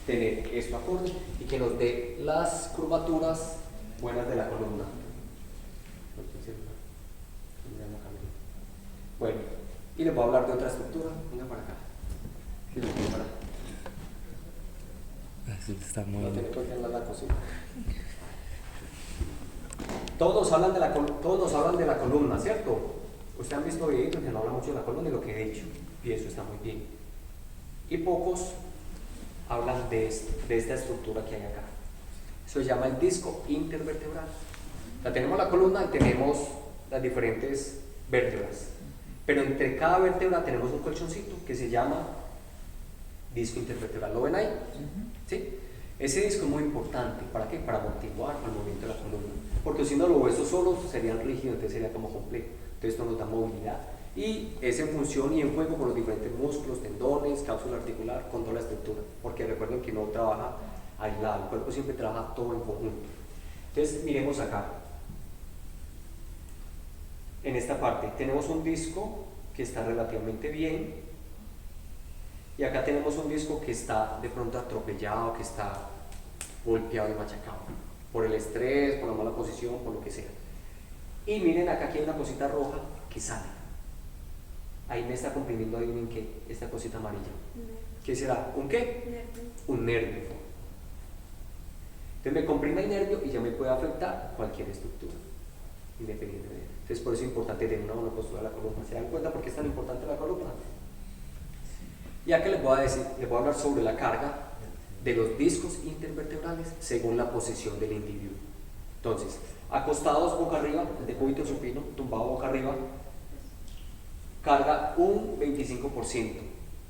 Speaker 2: tener esto acorde y que nos dé las curvaturas buenas de la columna. Bueno, y les voy a hablar de otra estructura. Venga para acá. Sí, lo tengo para acá.
Speaker 7: Está muy
Speaker 2: No tengo que hablar la cocina. Todos hablan de la columna, ¿cierto? Ustedes han visto videitos que no hablan mucho de la columna y lo que he dicho, y eso está muy bien. Y pocos hablan de esta estructura que hay acá. Eso se llama el disco intervertebral. O sea, tenemos la columna y tenemos las diferentes vértebras. Pero entre cada vértebra tenemos un colchoncito que se llama disco intervertebral. ¿Lo ven ahí? ¿Sí? Ese disco es muy importante. ¿Para qué? Para amortiguar el movimiento de la columna. Porque si no, los huesos solos serían rígidos, entonces sería como complejo. Entonces esto nos da movilidad. Y es en función y en juego con los diferentes músculos, tendones, cápsula articular, con toda la estructura. Porque recuerden que no trabaja aislado, el cuerpo siempre trabaja todo en conjunto. Entonces miremos acá. En esta parte tenemos un disco que está relativamente bien y acá tenemos un disco que está de pronto atropellado, que está golpeado y machacado por el estrés, por la mala posición, por lo que sea. Y miren acá aquí hay una cosita roja que sale. Ahí me está comprimiendo, adivinen qué, esta cosita amarilla. ¿Qué será? ¿Un qué? Un nervio. Entonces me comprime el nervio y ya me puede afectar cualquier estructura, independientemente. Entonces por eso es importante tener una buena postura de la columna. ¿Se dan cuenta por qué es tan importante la columna? Ya que les voy a decir, les voy a hablar sobre la carga de los discos intervertebrales según la posición del individuo. Entonces, acostados boca arriba, de cúbito supino, tumbado boca arriba, carga un 25%,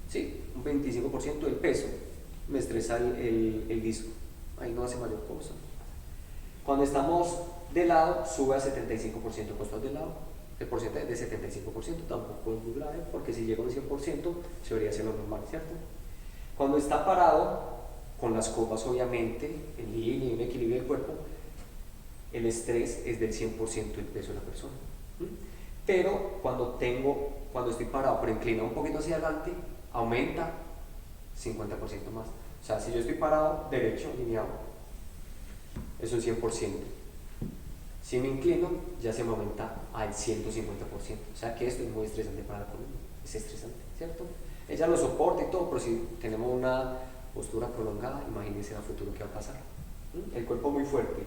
Speaker 2: ¿sí? Un 25% del peso me estresa el disco, ahí no hace mayor cosa. Cuando estamos de lado, sube a 75%, acostados de lado, el porcentaje es de 75%, tampoco es muy grave, porque si llega a un 100% se debería ser lo normal, ¿cierto? Cuando está parado, con las curvas obviamente, en línea y en equilibrio del cuerpo, el estrés es del 100% del peso de la persona. Pero cuando estoy parado, pero inclinado un poquito hacia adelante, aumenta 50% más. O sea, si yo estoy parado, derecho, alineado, eso es 100%. Si me inclino, ya se me aumenta al 150%. O sea que esto es muy estresante para la columna. Es estresante, ¿cierto? Ella lo soporta y todo, pero si tenemos una postura prolongada, imagínense a futuro qué va a pasar. El cuerpo muy fuerte.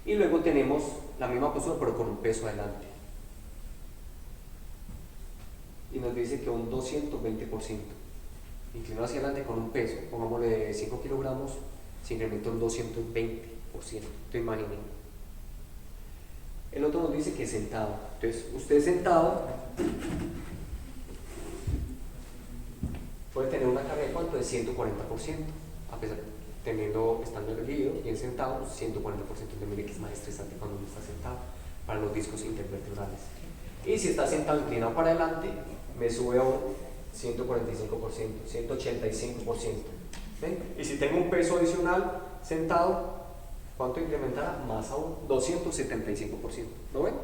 Speaker 2: Y luego tenemos la misma postura, pero con un peso adelante. Y nos dice que un 220%. Inclinado hacia adelante con un peso, pongámosle de 5 kilogramos, se incrementa un 220%. Entonces imaginen. El otro nos dice que es sentado. Entonces, usted sentado puede tener una carga de cuánto de 140%, a pesar de estando erguido, bien sentado, 140%. Entonces, mire que es más estresante cuando uno está sentado para los discos intervertebrales. Y si está sentado inclinado para adelante, me sube a un 145%, 185%. ¿Ven? Y si tengo un peso adicional sentado, ¿cuánto incrementará? Más aún, 275%. ¿Lo ven?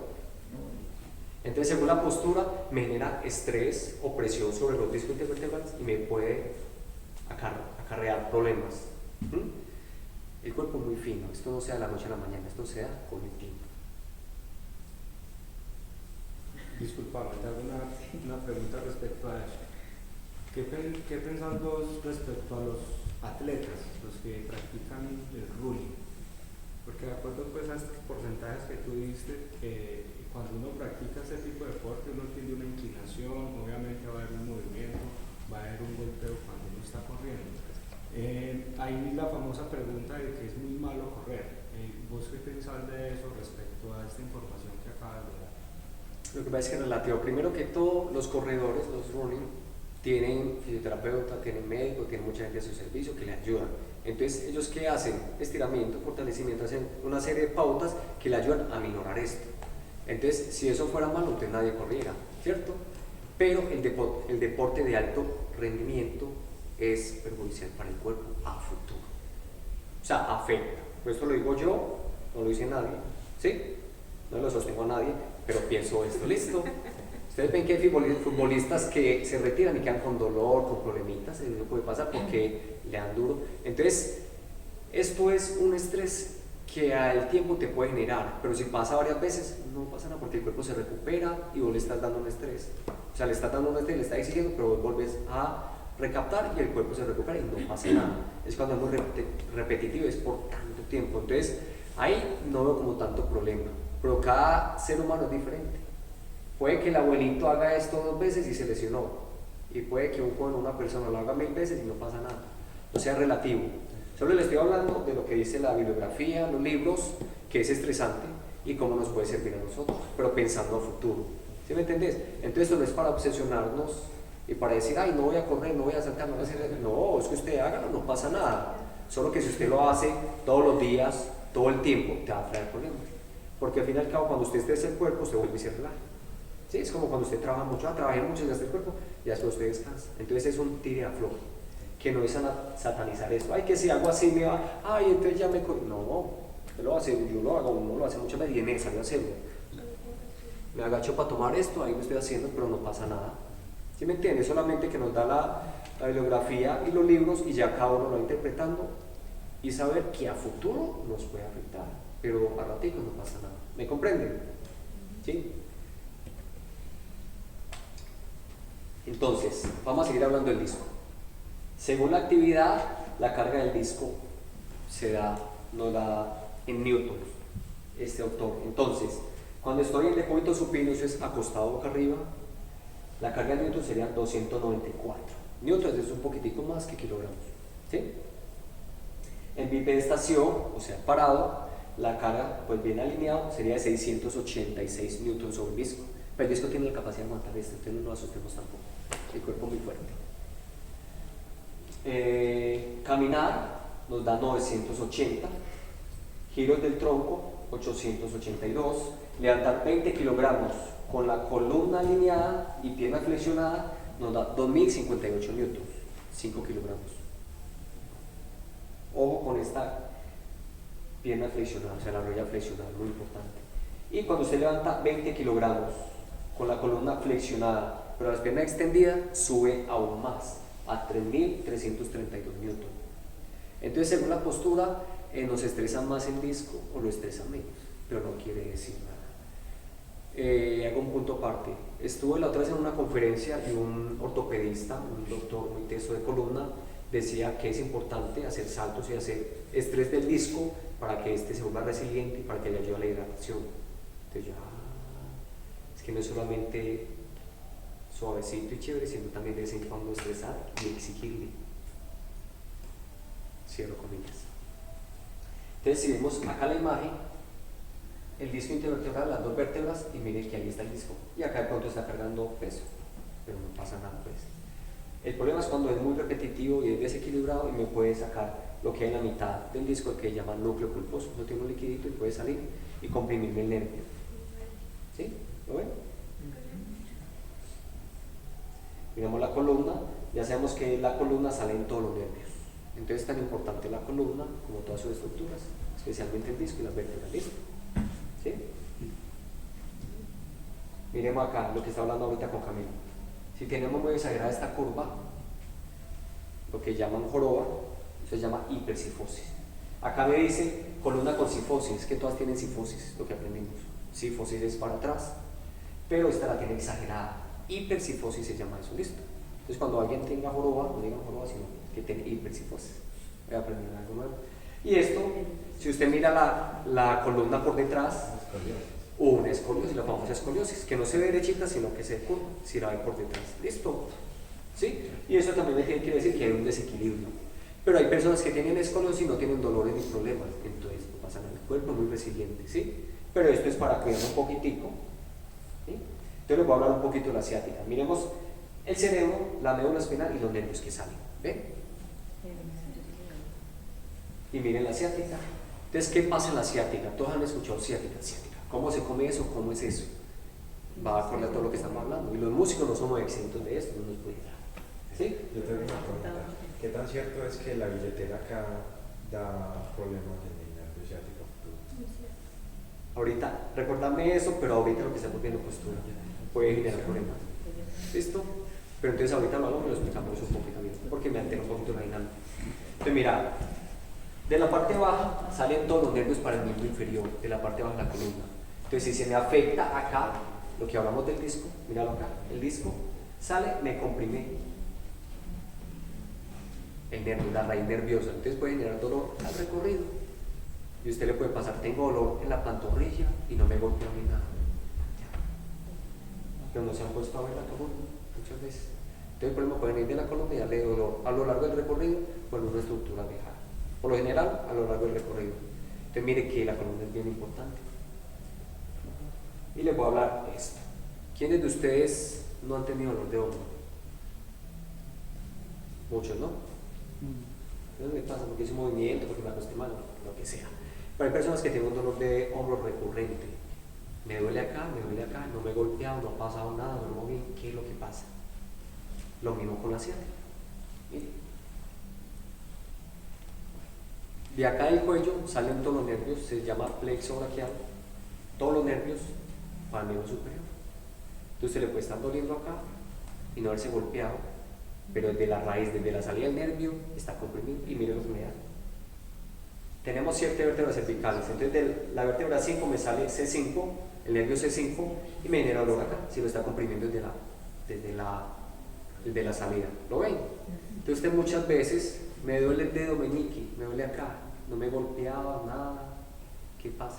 Speaker 2: Entonces, según la postura, me genera estrés o presión sobre los discos intervertebrales y me puede acarrear problemas. El cuerpo es muy fino, esto no se da de la noche a la mañana, esto se da con el tiempo.
Speaker 8: Disculpa, te hago una pregunta respecto a eso. ¿Qué pensás vos respecto a los atletas, los que practican el running? Porque de acuerdo pues a estos porcentajes que tú diste, cuando uno practica este tipo de deporte uno tiene una inclinación, obviamente va a haber un movimiento, va a haber un golpeo cuando uno está corriendo. Hay la famosa pregunta de que es muy malo correr. ¿Vos qué pensás de eso respecto a esta información que acabas de dar?
Speaker 2: Lo que pasa es que es relativo. Primero que todo, los corredores, los running, tienen fisioterapeuta, tienen médico, tienen mucha gente a su servicio que le ayudan. Entonces, ¿ellos qué hacen? Estiramiento, fortalecimiento, hacen una serie de pautas que le ayudan a minorar esto. Entonces, si eso fuera malo, entonces nadie corriera, ¿cierto? Pero el deporte de alto rendimiento es perjudicial para el cuerpo a futuro. O sea, afecta. Esto lo digo yo, no lo dice nadie, ¿sí? No lo sostengo a nadie, pero pienso esto, listo. Ustedes ven que hay futbolistas que se retiran y quedan con dolor, con problemitas, eso puede pasar porque le dan duro. Entonces, esto es un estrés que al tiempo te puede generar, pero si pasa varias veces, no pasa nada porque el cuerpo se recupera y vos le estás dando un estrés. O sea, le estás dando un estrés, le estás exigiendo, pero vos volvés a recaptar y el cuerpo se recupera y no pasa nada. Es cuando es muy repetitivo, es por tanto tiempo. Entonces, ahí no veo como tanto problema, pero cada ser humano es diferente. Puede que el abuelito haga esto 2 veces y se lesionó, y puede que una persona lo haga 1000 veces y no pasa nada. O sea, es relativo. Solo le estoy hablando de lo que dice la bibliografía, los libros, que es estresante y cómo nos puede servir a nosotros, pero pensando a futuro. ¿Sí me entendés? Entonces, esto no es para obsesionarnos y para decir, ay, no voy a correr, no voy a saltar, no voy a hacer eso. No, es que usted hágalo, no pasa nada. Solo que si usted lo hace todos los días, todo el tiempo, te va a traer problemas. Porque al fin y al cabo, cuando usted estresa el cuerpo, usted vuelve y se relaja. ¿Sí? Es como cuando usted trabaja mucho, trabajé mucho y gasta el cuerpo, y después usted descansa. Entonces es un tire a flojo. Que no es satanizar eso. Ay, que si hago así me va, ay, entonces ya me... No, yo lo hago, uno lo hace muchas veces y es necesario hacerlo. Me agacho para tomar esto, ahí lo estoy haciendo, pero no pasa nada. ¿Sí me entiendes? Solamente que nos da la bibliografía y los libros y ya cada uno lo va interpretando y saber que a futuro nos puede afectar, pero a ratito no pasa nada. ¿Me comprenden? ¿Sí? Entonces, vamos a seguir hablando del disco. Según la actividad, la carga del disco nos da en newtons, este autor. Entonces, cuando estoy en decúbito supino, eso es acostado boca arriba, la carga de newton sería 294. Newtons es un poquitico más que kilogramos. ¿Sí? En bipedestación, o sea, parado, la carga, pues bien alineado, sería de 686 newtons sobre el disco. Pero el disco tiene la capacidad de aguantar esto, entonces no lo asustemos tampoco. El cuerpo muy fuerte. Caminar nos da 980, giros del tronco 882, levantar 20 kilogramos con la columna alineada y pierna flexionada nos da 2058 newtons, 5 kilogramos. Ojo con esta pierna flexionada, o sea la rodilla flexionada, muy importante. Y cuando usted levanta 20 kilogramos con la columna flexionada pero las piernas extendidas, sube aún más a 3332 newtons. Entonces, según la postura, nos estresa más el disco o lo estresa menos, pero no quiere decir nada. Hago un punto aparte. Estuve la otra vez en una conferencia y un ortopedista, un doctor muy teso de columna, decía que es importante hacer saltos y hacer estrés del disco para que este se vuelva resiliente y para que le ayude a la hidratación. Entonces, es que no es solamente suavecito y chévere, sino también de vez en cuando estresar y exigirle. Cierro comillas. Entonces, si vemos acá la imagen, el disco intervertebral, las 2 vértebras, y miren que ahí está el disco. Y acá de pronto está cargando peso, pero no pasa nada, pues. El problema es cuando es muy repetitivo y es desequilibrado y me puede sacar lo que hay en la mitad del disco, el que llama núcleo pulposo. No tiene un liquidito y puede salir y comprimirme el nervio. ¿Sí? ¿Lo ven? Miramos la columna, ya sabemos que la columna sale en todos los nervios. Entonces es tan importante la columna como todas sus estructuras, especialmente el disco y las vértebras. ¿Listo? ¿Sí? Miremos acá lo que está hablando ahorita con Camilo. Si tenemos muy exagerada esta curva, lo que llaman joroba, se llama hipercifosis. Acá me dice columna con cifosis, que todas tienen cifosis, lo que aprendimos. Cifosis es para atrás, pero esta la tiene exagerada. Hipercifosis se llama eso, ¿listo? Entonces cuando alguien tenga joroba, no digan joroba, sino que tiene hipercifosis. Voy a aprender algo nuevo. Y esto, si usted mira la columna por detrás, una escoliosis, la famosa escoliosis, que no se ve derechita, sino que se curva, si la ve por detrás. ¿Listo? ¿Sí? Y eso también quiere decir que hay un desequilibrio. Pero hay personas que tienen escoliosis y no tienen dolores ni problemas, entonces no pasa nada, el cuerpo es muy resiliente, ¿sí? Pero esto es para cuidar un poquitico, ¿sí? Entonces les voy a hablar un poquito de la ciática. Miremos el cerebro, la médula espinal y los nervios que salen. ¿Ven? Y miren la ciática. Entonces, ¿qué pasa en la ciática? Todos han escuchado ciática. ¿Cómo se come eso? ¿Cómo es eso? Va a acordar todo lo que estamos hablando. Y los músicos no somos exentos de esto, no nos puede dar. ¿Sí?
Speaker 7: Yo tengo una pregunta. ¿Qué tan cierto es que la billetera acá da problemas en el nervio ciático?
Speaker 2: ahorita, recordame eso, pero ahorita lo que estamos viendo postura puede generar problemas. ¿Listo? Pero entonces ahorita lo hablamos y lo explicamos un poquito bien, porque me altera un poquito la dinámica. Entonces mira, de la parte baja salen todos los nervios para el miembro inferior, de la parte baja de la columna. Entonces si se me afecta acá, lo que hablamos del disco, míralo acá, el disco sale, me comprime el nervio, la raíz nerviosa, entonces puede generar dolor al recorrido. Y usted le puede pasar, tengo dolor en la pantorrilla y no me golpea ni nada. Pero no se han puesto a ver la columna muchas veces. Entonces el problema puede venir de la columna y darle dolor a lo largo del recorrido por una estructura vieja. Por lo general, a lo largo del recorrido. Entonces mire que la columna es bien importante. Y les voy a hablar esto. ¿Quiénes de ustedes no han tenido dolor de hombro? Muchos, ¿no? No me pasa porque es un movimiento, porque me acosté mal, lo que sea. Pero hay personas que tienen un dolor de hombro recurrente. Me duele acá, no me he golpeado, no ha pasado nada, no duermo bien. ¿Qué es lo que pasa? Lo mismo con la ciática. Mire. De acá del cuello salen todos los nervios, se llama plexo braquial. Todos los nervios para el miembro superior. Entonces se le puede estar doliendo acá y no haberse golpeado, pero desde la raíz, desde la salida del nervio, está comprimido. Y miren lo que me da. Tenemos 7 vértebras cervicales, entonces de la vértebra 5 me sale C5, el nervio C5, y me genera dolor acá, si lo está comprimiendo desde la salida. ¿Lo ven? Entonces usted muchas veces, me duele el dedo meñique, me duele acá, no me golpeaba, nada, ¿qué pasa?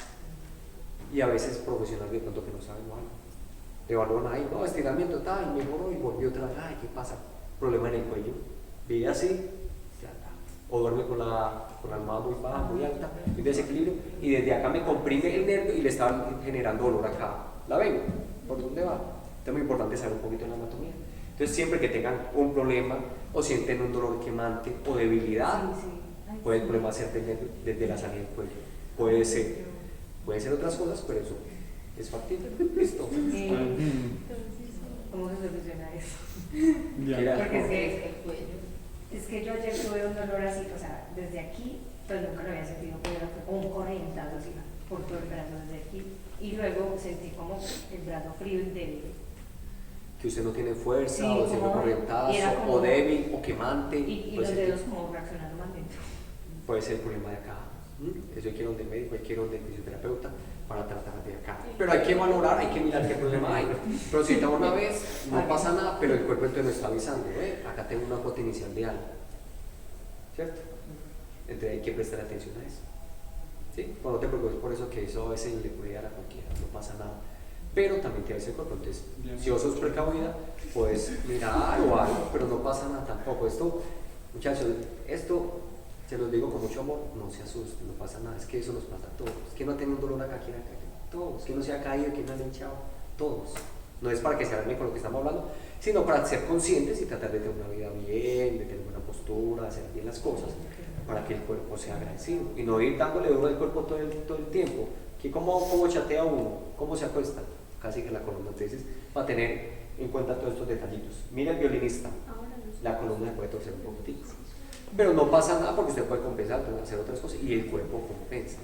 Speaker 2: Y a veces profesionales de pronto que no saben algo, te evalúan ahí, no, estiramiento tal, mejoró y volvió otra vez, ay, ¿qué pasa? Problema en el cuello, vive así, ya está. O duerme con la almohada muy baja, muy alta, un desequilibrio, y desde acá me comprime el nervio y le está generando dolor acá. ¿La ven? ¿Por dónde va? Es muy importante saber un poquito de la anatomía. Entonces siempre que tengan un problema o sienten un dolor quemante o debilidad, puede el problema ser desde la salida del cuello. Puede ser otras cosas, pero eso es factible. ¿Listo?
Speaker 5: ¿Cómo se soluciona eso?
Speaker 3: Ya.
Speaker 5: Porque es que yo ayer tuve un dolor así, o sea, desde aquí, pues nunca lo había sentido, pero fue como un corrientazo así por todo el brazo desde aquí. Y luego sentí como el brazo frío y débil.
Speaker 2: Que usted no tiene fuerza,
Speaker 5: Sí,
Speaker 2: o siempre corrientazo,
Speaker 5: como,
Speaker 2: o débil, o quemante.
Speaker 5: Y los dedos como reaccionando más lento.
Speaker 2: Puede ser el problema de acá. Eso hay que ir donde el médico, hay que ir donde el fisioterapeuta para tratar de acá. Pero hay que valorar, hay que mirar qué problema hay. Pero si está una vez, no pasa nada, pero el cuerpo entonces nos está avisando, acá tengo una cuota inicial de algo. ¿Cierto? Entonces hay que prestar atención a eso. ¿Sí? Pues no te preocupes por eso, que eso a veces le puede dar a cualquiera, no pasa nada. Pero también te avisa el cuerpo, entonces si vos sos precavida, puedes mirar o algo, pero no pasa nada tampoco. Esto, muchachos, esto se los digo con mucho amor, no se asusten, no pasa nada, es que eso nos pasa a todos. Es que no tienen un dolor acá, ¿quién acá? Todos, que no se ha caído, que no han hinchado, todos. No es para que se alarmen con lo que estamos hablando, sino para ser conscientes y tratar de tener una vida bien, de tener buena postura, de hacer bien las cosas, para que el cuerpo sea agradecido y no ir dándole duro al cuerpo todo el tiempo. Que cómo chatea uno, cómo se acuesta, casi que la columna. Entonces, para tener en cuenta todos estos detallitos. Mira el violinista, la columna se puede torcer un poquitito, pero no pasa nada porque usted puede compensar, puede hacer otras cosas y el cuerpo compensa,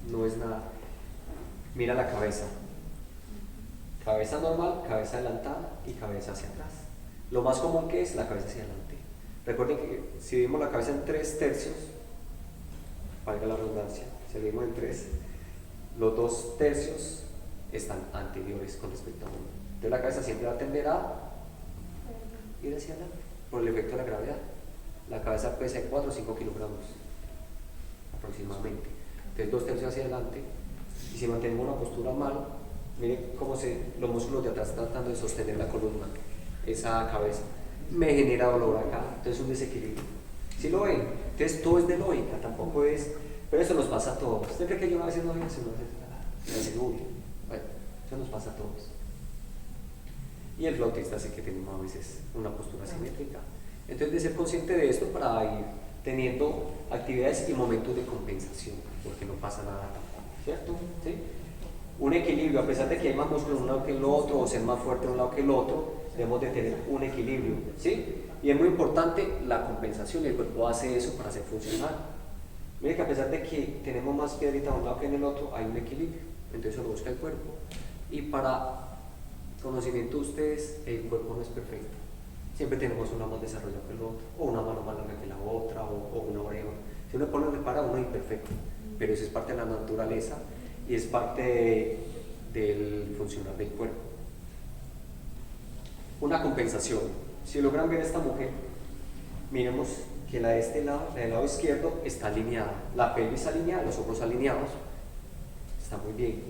Speaker 2: no es nada. Mira la cabeza, cabeza normal, cabeza adelantada y cabeza hacia atrás. Lo más común que es la cabeza hacia adelante. Recuerden que si dividimos la cabeza en 3/3, valga la redundancia, si dividimos en 3, los 2/3 están anteriores con respecto a uno. Entonces la cabeza siempre va a tender a ir hacia adelante por el efecto de la gravedad. La cabeza pesa 4 o 5 kilogramos aproximadamente. Entonces 2/3 hacia adelante, y si mantenemos una postura mal, miren cómo los músculos de atrás tratando de sostener la columna, esa cabeza, me genera dolor acá, entonces un desequilibrio. ¿Sí lo ven? Entonces todo es de lógica, tampoco es, pero eso nos pasa a todos. ¿Usted cree que yo a veces no voy a hacer uy? Bueno, eso nos pasa a todos. Y el flautista sí que tenemos a veces una postura simétrica. Entonces de ser consciente de esto para ir teniendo actividades y momentos de compensación, porque no pasa nada tampoco, ¿cierto? ¿Sí? Un equilibrio, a pesar de que hay más músculo en un lado que el otro, o ser más fuerte en un lado que el otro, debemos de tener un equilibrio, ¿sí? Y es muy importante la compensación, y el cuerpo hace eso para hacer funcional. Mire que a pesar de que tenemos más piedrita a un lado que en el otro, hay un equilibrio. entonces eso lo busca el cuerpo. Y para conocimiento de ustedes, el cuerpo no es perfecto. Siempre tenemos una más desarrollada que el otro, o una mano más larga que la otra, o una oreja. Si uno pone repara, uno es imperfecto, pero eso es parte de la naturaleza y es parte del funcionar del cuerpo. Una compensación. Si logran ver a esta mujer, miremos que la de este lado, la del lado izquierdo, está alineada. La pelvis alineada, los hombros alineados, está muy bien.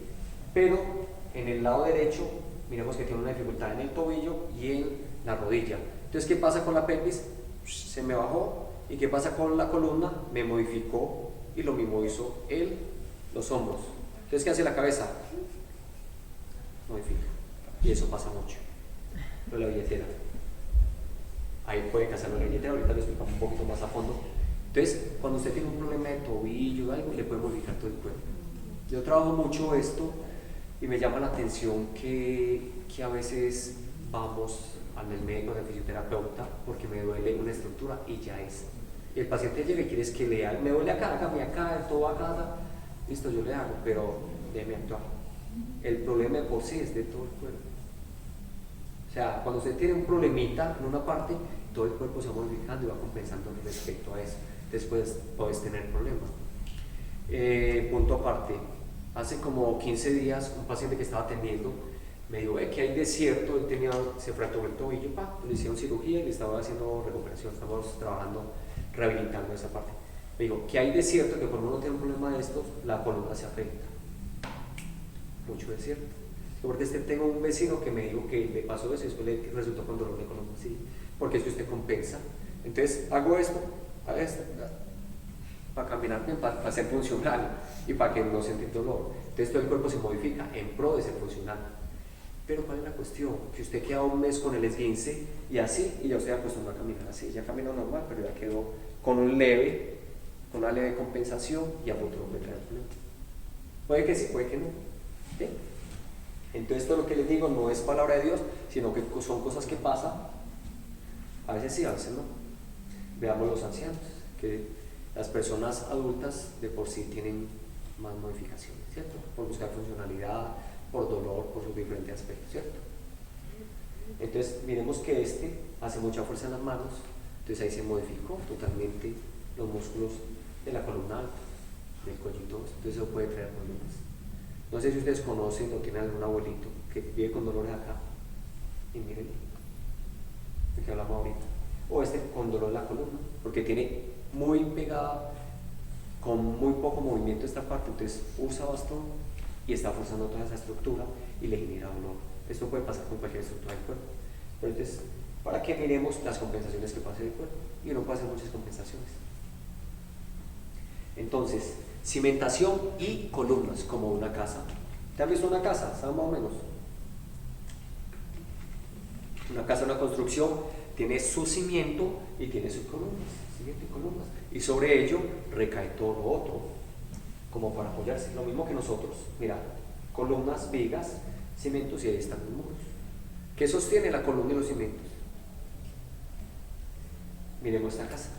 Speaker 2: Pero en el lado derecho, miremos que tiene una dificultad en el tobillo y en la rodilla. Entonces, ¿qué pasa con la pelvis? Se me bajó. ¿Y qué pasa con la columna? Me modificó, y lo mismo hizo los hombros. Entonces, ¿qué hace la cabeza? Modifica. Y eso pasa mucho. Pero la billetera. Ahí puede casarlo la billetera, ahorita lo explicamos un poquito más a fondo. Entonces, cuando usted tiene un problema de tobillo o algo, le puede modificar todo el cuerpo. Yo trabajo mucho esto y me llama la atención que a veces vamos al médico, al fisioterapeuta, porque me duele una estructura y ya es. Y el paciente llega y quiere que le haga, me duele acá, hágame acá, todo acá, listo, yo le hago, pero déjeme actuar. El problema de por sí es de todo el cuerpo. O sea, cuando usted tiene un problemita en una parte, todo el cuerpo se va modificando y va compensando respecto a eso. Después puedes tener problemas. Punto aparte, hace como 15 días un paciente que estaba atendiendo me dijo que hay desierto, él se fracturó el tobillo, le hicieron cirugía y le estaba haciendo recuperación, estamos trabajando, rehabilitando esa parte. Me dijo que hay desierto, que cuando uno tiene un problema de estos, la columna se afecta. Mucho desierto. Porque tengo un vecino que me dijo que le pasó eso y después le resultó con dolor de columna, sí, porque es que usted compensa. Entonces hago esto, para caminar bien, para ser funcional y para que no sienta dolor. Entonces todo el cuerpo se modifica en pro de ser funcional. Pero ¿cuál es la cuestión? Que usted queda un mes con el esguince y así, y ya usted acostumbró a caminar así, ya camina normal, pero ya quedó con una leve compensación y a futuro puede traer problema. Puede que sí, puede que no. ¿Sí? Entonces todo lo que les digo no es palabra de Dios, sino que son cosas que pasan. A veces sí, a veces no. Veamos los ancianos, que las personas adultas de por sí tienen más modificaciones, ¿cierto? Por buscar funcionalidad, por dolor, por sus diferentes aspectos, ¿cierto? Entonces miremos que hace mucha fuerza en las manos, entonces ahí se modificó totalmente los músculos de la columna alta, del cuello y todo eso, entonces eso puede traer problemas. No sé si ustedes conocen o tienen algún abuelito que vive con dolores acá, y miren, de que hablamos ahorita, o con dolor en la columna, porque tiene muy pegada, con muy poco movimiento esta parte, entonces usa bastón y está forzando toda esa estructura y le genera dolor. Esto puede pasar con cualquier estructura del cuerpo. Pero entonces, para que miremos las compensaciones que pasa del cuerpo, y uno puede hacer muchas compensaciones. Entonces, cimentación y columnas, como una casa. ¿Te han visto una casa? ¿Saben más o menos? Una casa, una construcción, tiene su cimiento y tiene sus columnas, cimiento y columnas. Y sobre ello recae todo lo otro, como para apoyarse. Lo mismo que nosotros, mira, columnas, vigas, cimientos, y ahí están los muros. ¿Qué sostiene la columna y los cimientos? Miremos esta casa.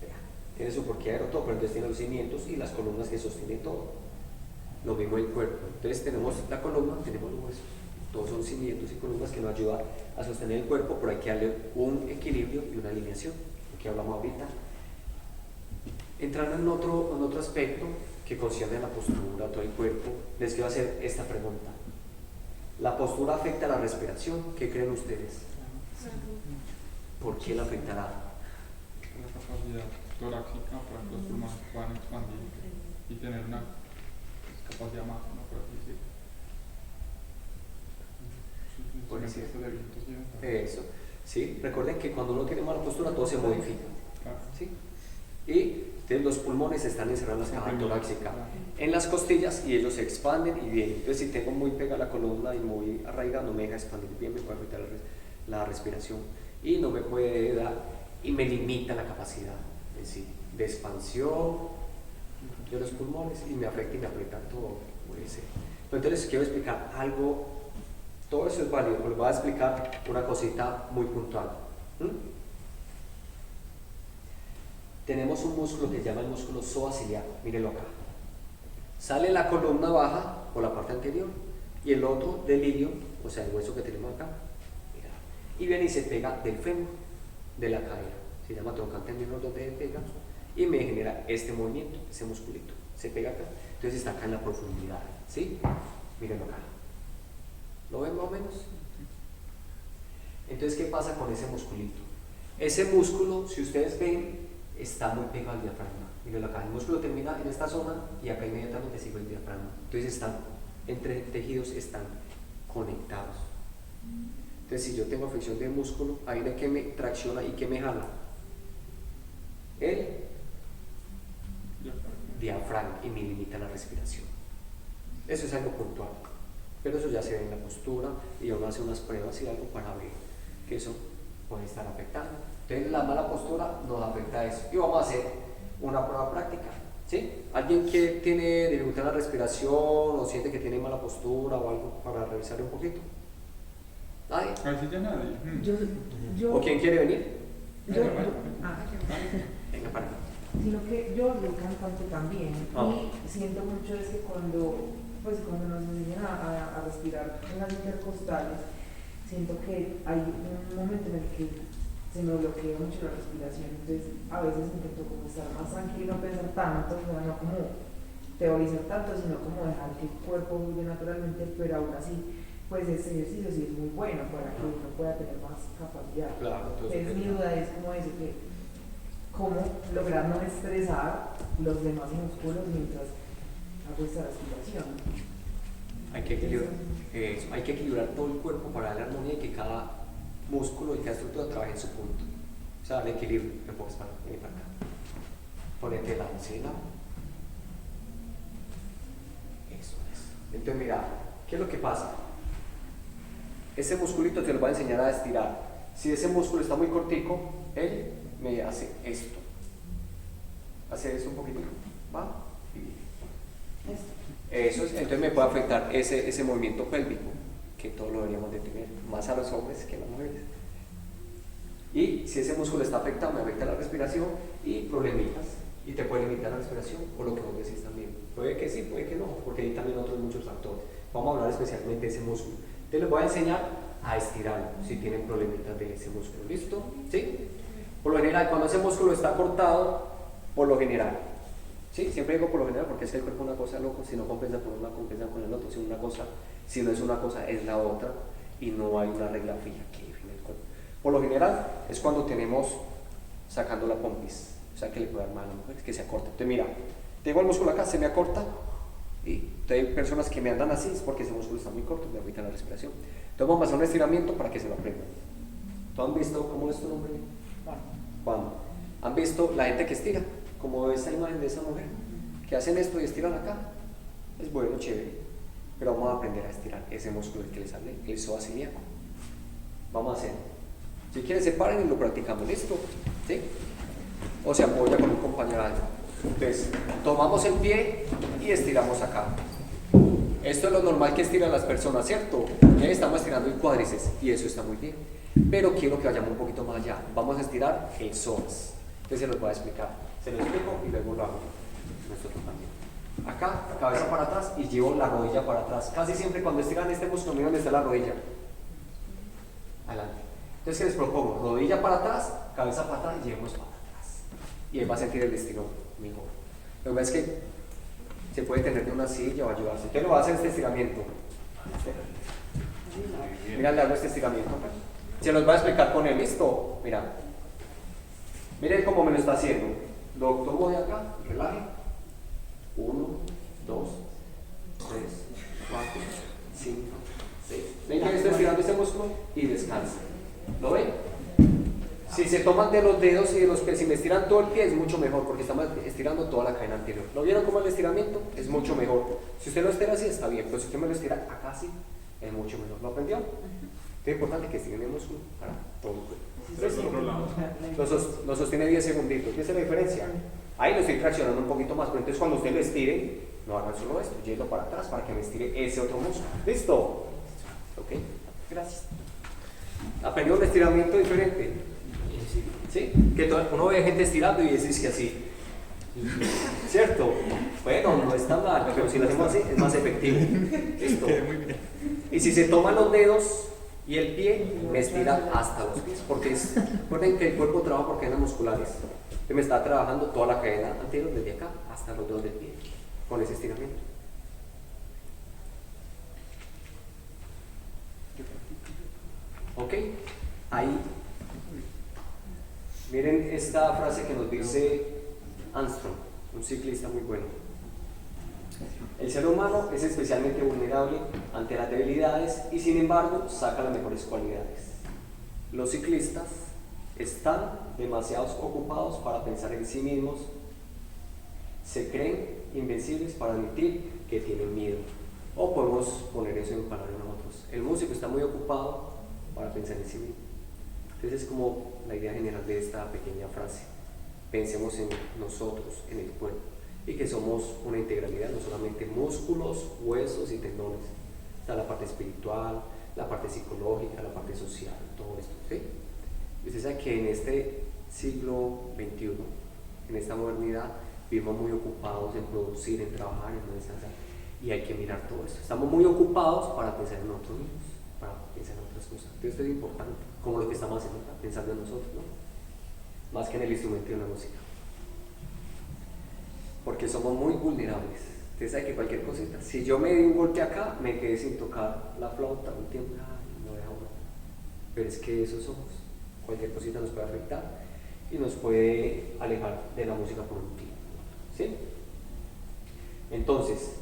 Speaker 2: Vea, tiene su porqueadero, todo, pero entonces tiene los cimientos y las columnas que sostienen todo. Lo mismo el cuerpo. Entonces tenemos la columna, tenemos los huesos. Todos son cimientos y columnas que nos ayudan a sostener el cuerpo, pero hay que darle un equilibrio y una alineación, lo que hablamos ahorita. Entrando en otro aspecto que concierne la postura, todo el cuerpo, les quiero hacer esta pregunta. ¿La postura afecta a la respiración? ¿Qué creen ustedes? ¿Por qué la afectará?
Speaker 3: La capacidad torácica para que los pulmones puedan expandir y tener una capacidad máxima, por así decirlo.
Speaker 2: Eso, sí, recuerden que cuando uno tiene mala postura todo se modifica, ¿sí? Y los pulmones están encerrados en la caja torácica, en las costillas, y ellos se expanden y bien. Entonces si tengo muy pegada la columna y muy arraigada, no me deja expandir bien, me puede afectar la respiración y no me puede dar, y me limita la capacidad en sí, de expansión de los pulmones, y me afecta y me aprieta todo, puede ser. Entonces les quiero explicar algo. Todo eso es válido, pero les voy a explicar una cosita muy puntual. Tenemos un músculo que se llama el músculo psoas ciliar, mírenlo acá. Sale la columna baja por la parte anterior, y el otro del ilio, o sea, el hueso que tenemos acá, mira, y viene y se pega del fémur, de la cadera, se llama troncante menor donde se pega, y me genera este movimiento, ese musculito, se pega acá, entonces está acá en la profundidad, ¿sí? Mírenlo acá, ¿lo ven más o menos? Entonces, ¿qué pasa con ese musculito? Ese músculo, si ustedes ven, está muy pegado al diafragma. Mírenlo acá, el músculo termina en esta zona y acá inmediatamente sigue el diafragma. Entonces están, entre tejidos están conectados. Entonces si yo tengo afección de músculo, hay una que me tracciona y que me jala. El diafragma y me limita la respiración. Eso es algo puntual. Pero eso ya se ve en la postura y uno hace unas pruebas y algo para ver que eso puede estar afectando. Entonces la mala postura nos afecta a eso. Y vamos a hacer una prueba práctica, ¿sí? ¿Alguien que tiene dificultad en la respiración o siente que tiene mala postura o algo para revisar un poquito? ¿Nadie?
Speaker 3: Así ya nadie.
Speaker 6: Yo,
Speaker 2: ¿O quién quiere venir?
Speaker 6: yo,
Speaker 2: Venga para acá.
Speaker 6: sino que yo soy cantante también
Speaker 2: Ah.
Speaker 6: y siento mucho es que cuando nos enseñan a respirar en las intercostales, siento que hay un momento en el que se me bloquea mucho la respiración, entonces a veces intento como estar más tranquilo, no pensar tanto, o sea, no como teorizar tanto, sino como dejar que el cuerpo fluya naturalmente, pero aún así, pues ese ejercicio sí es muy bueno para que uno pueda tener más capacidad.
Speaker 2: Claro,
Speaker 6: Entonces mi duda es como eso, que cómo lograr no estresar los demás músculos mientras hago esta respiración.
Speaker 2: Hay que equilibrar todo el cuerpo para darle armonía y que cada músculo y cada estructura trabaje en su punto. O sea, el equilibrio. Me pongas para acá. Ponete la encina. Eso es. Entonces, mira, ¿qué es lo que pasa? Ese musculito te lo va a enseñar a estirar. Si ese músculo está muy cortico, él me hace esto. Hace eso un poquito. ¿Va? Eso es, entonces me puede afectar ese movimiento pélvico, que todos lo deberíamos de tener, más a los hombres que a las mujeres. Y si ese músculo está afectado, me afecta la respiración y problemitas, y te puede limitar la respiración, o lo que vos decís también. Puede que sí, puede que no, porque hay también otros muchos factores. Vamos a hablar especialmente de ese músculo. Entonces les voy a enseñar a estirarlo, si tienen problemitas de ese músculo. ¿Listo? ¿Sí? Por lo general, cuando ese músculo está cortado, por lo general, ¿sí? Siempre digo por lo general porque es que el cuerpo es una cosa loco, si no compensa con una, compensa con el otro, si no es una cosa, es la otra, y no hay una regla fija que define el cuerpo. Por lo general, es cuando tenemos sacando la pompis, o sea que le puede dar mal a la mujer, que se acorta. Entonces mira, tengo el músculo acá, se me acorta, y hay personas que me andan así, es porque ese músculo está muy corto, me afecta la respiración. Entonces vamos a hacer un estiramiento para que se lo aprendan. ¿Tú han visto cómo es tu nombre? Juan. ¿Han visto la gente que estira? Como esta imagen de esa mujer, que hacen esto y estiran acá. Es bueno, chévere, pero vamos a aprender a estirar ese músculo que les hablé, el psoas ilíaco. Vamos a hacer. Si quieren, se paren y lo practicamos. ¿Listo? ¿Sí? O se apoya con un compañero. Entonces, tomamos el pie y estiramos acá. Esto es lo normal que estiran las personas, ¿cierto? Estamos estirando el cuádriceps y eso está muy bien. Pero quiero que vayamos un poquito más allá. Vamos a estirar el psoas. Entonces se los voy a explicar. Se lo explico y luego lo hago. Nosotros también. Acá, cabeza para atrás y llevo la rodilla para atrás. Casi siempre cuando estiran este músculo, miren dónde está la rodilla. Adelante. Entonces, ¿qué les propongo? Rodilla para atrás, cabeza para atrás y llevemos para atrás. Y él va a sentir el estirón mejor. Lo que pasa es que se puede tener de una silla o ayudarse. Entonces lo va a hacer este estiramiento. Mira, le hago este estiramiento. Se los voy a explicar con él. ¿Listo? Mira. Miren cómo me lo está haciendo. Lo tomo de acá, relaje. 1, 2, 3, 4, 5, 6. Ven que estoy estirando este músculo y descansa. ¿Lo ven? Si se toman de los dedos y de los pies, si me estiran todo el pie es mucho mejor porque estamos estirando toda la cadena anterior. ¿Lo vieron cómo el estiramiento? Es mucho mejor. Si usted lo estira así está bien, pero si usted me lo estira acá así, es mucho mejor. ¿Lo aprendió? Es importante que estiren el músculo para todo el cuerpo. Lo sostiene 10 segunditos. ¿Qué es la diferencia? Ahí lo estoy traccionando un poquito más, pero entonces cuando usted lo estire, no hagan solo esto, yendo para atrás para que me estire ese otro músculo. ¿Listo? Ok, gracias. ¿Aprendió un estiramiento diferente? ¿Sí? Que uno ve gente estirando y dice que así. ¿Cierto? Bueno, no está mal, pero si lo hacemos así es más efectivo. Listo. Y si se toman los dedos y el pie, me estira hasta los pies, porque recuerden que el cuerpo trabaja por cadenas musculares. Yo me está trabajando toda la cadena anterior desde acá hasta los dedos del pie, con ese estiramiento. Ok, ahí. Miren esta frase que nos dice Armstrong, un ciclista muy bueno. El ser humano es especialmente vulnerable ante las debilidades y sin embargo saca las mejores cualidades. Los ciclistas están demasiado ocupados para pensar en sí mismos, se creen invencibles para admitir que tienen miedo. O podemos poner eso en palabras de nosotros. El músico está muy ocupado para pensar en sí mismo. Entonces es como la idea general de esta pequeña frase. Pensemos en nosotros, en el cuerpo, y que somos una integralidad, no solamente músculos, huesos y tendones. Está la parte espiritual, la parte psicológica, la parte social, todo esto, ¿sí? Y usted sabe que en este siglo XXI, en esta modernidad, vivimos muy ocupados en producir, en trabajar, en no descansar, y hay que mirar todo esto. Estamos muy ocupados para pensar en nosotros mismos, para pensar en otras cosas. Entonces esto es importante, como lo que estamos haciendo acá, pensando en nosotros, ¿no? Más que en el instrumento de la música. Porque somos muy vulnerables. Usted sabe que cualquier cosita, si yo me di un golpe acá, me quedé sin tocar la flauta un tiempo, no deja uno. Pero es que eso somos. Cualquier cosita nos puede afectar y nos puede alejar de la música por un tiempo, ¿sí? Entonces,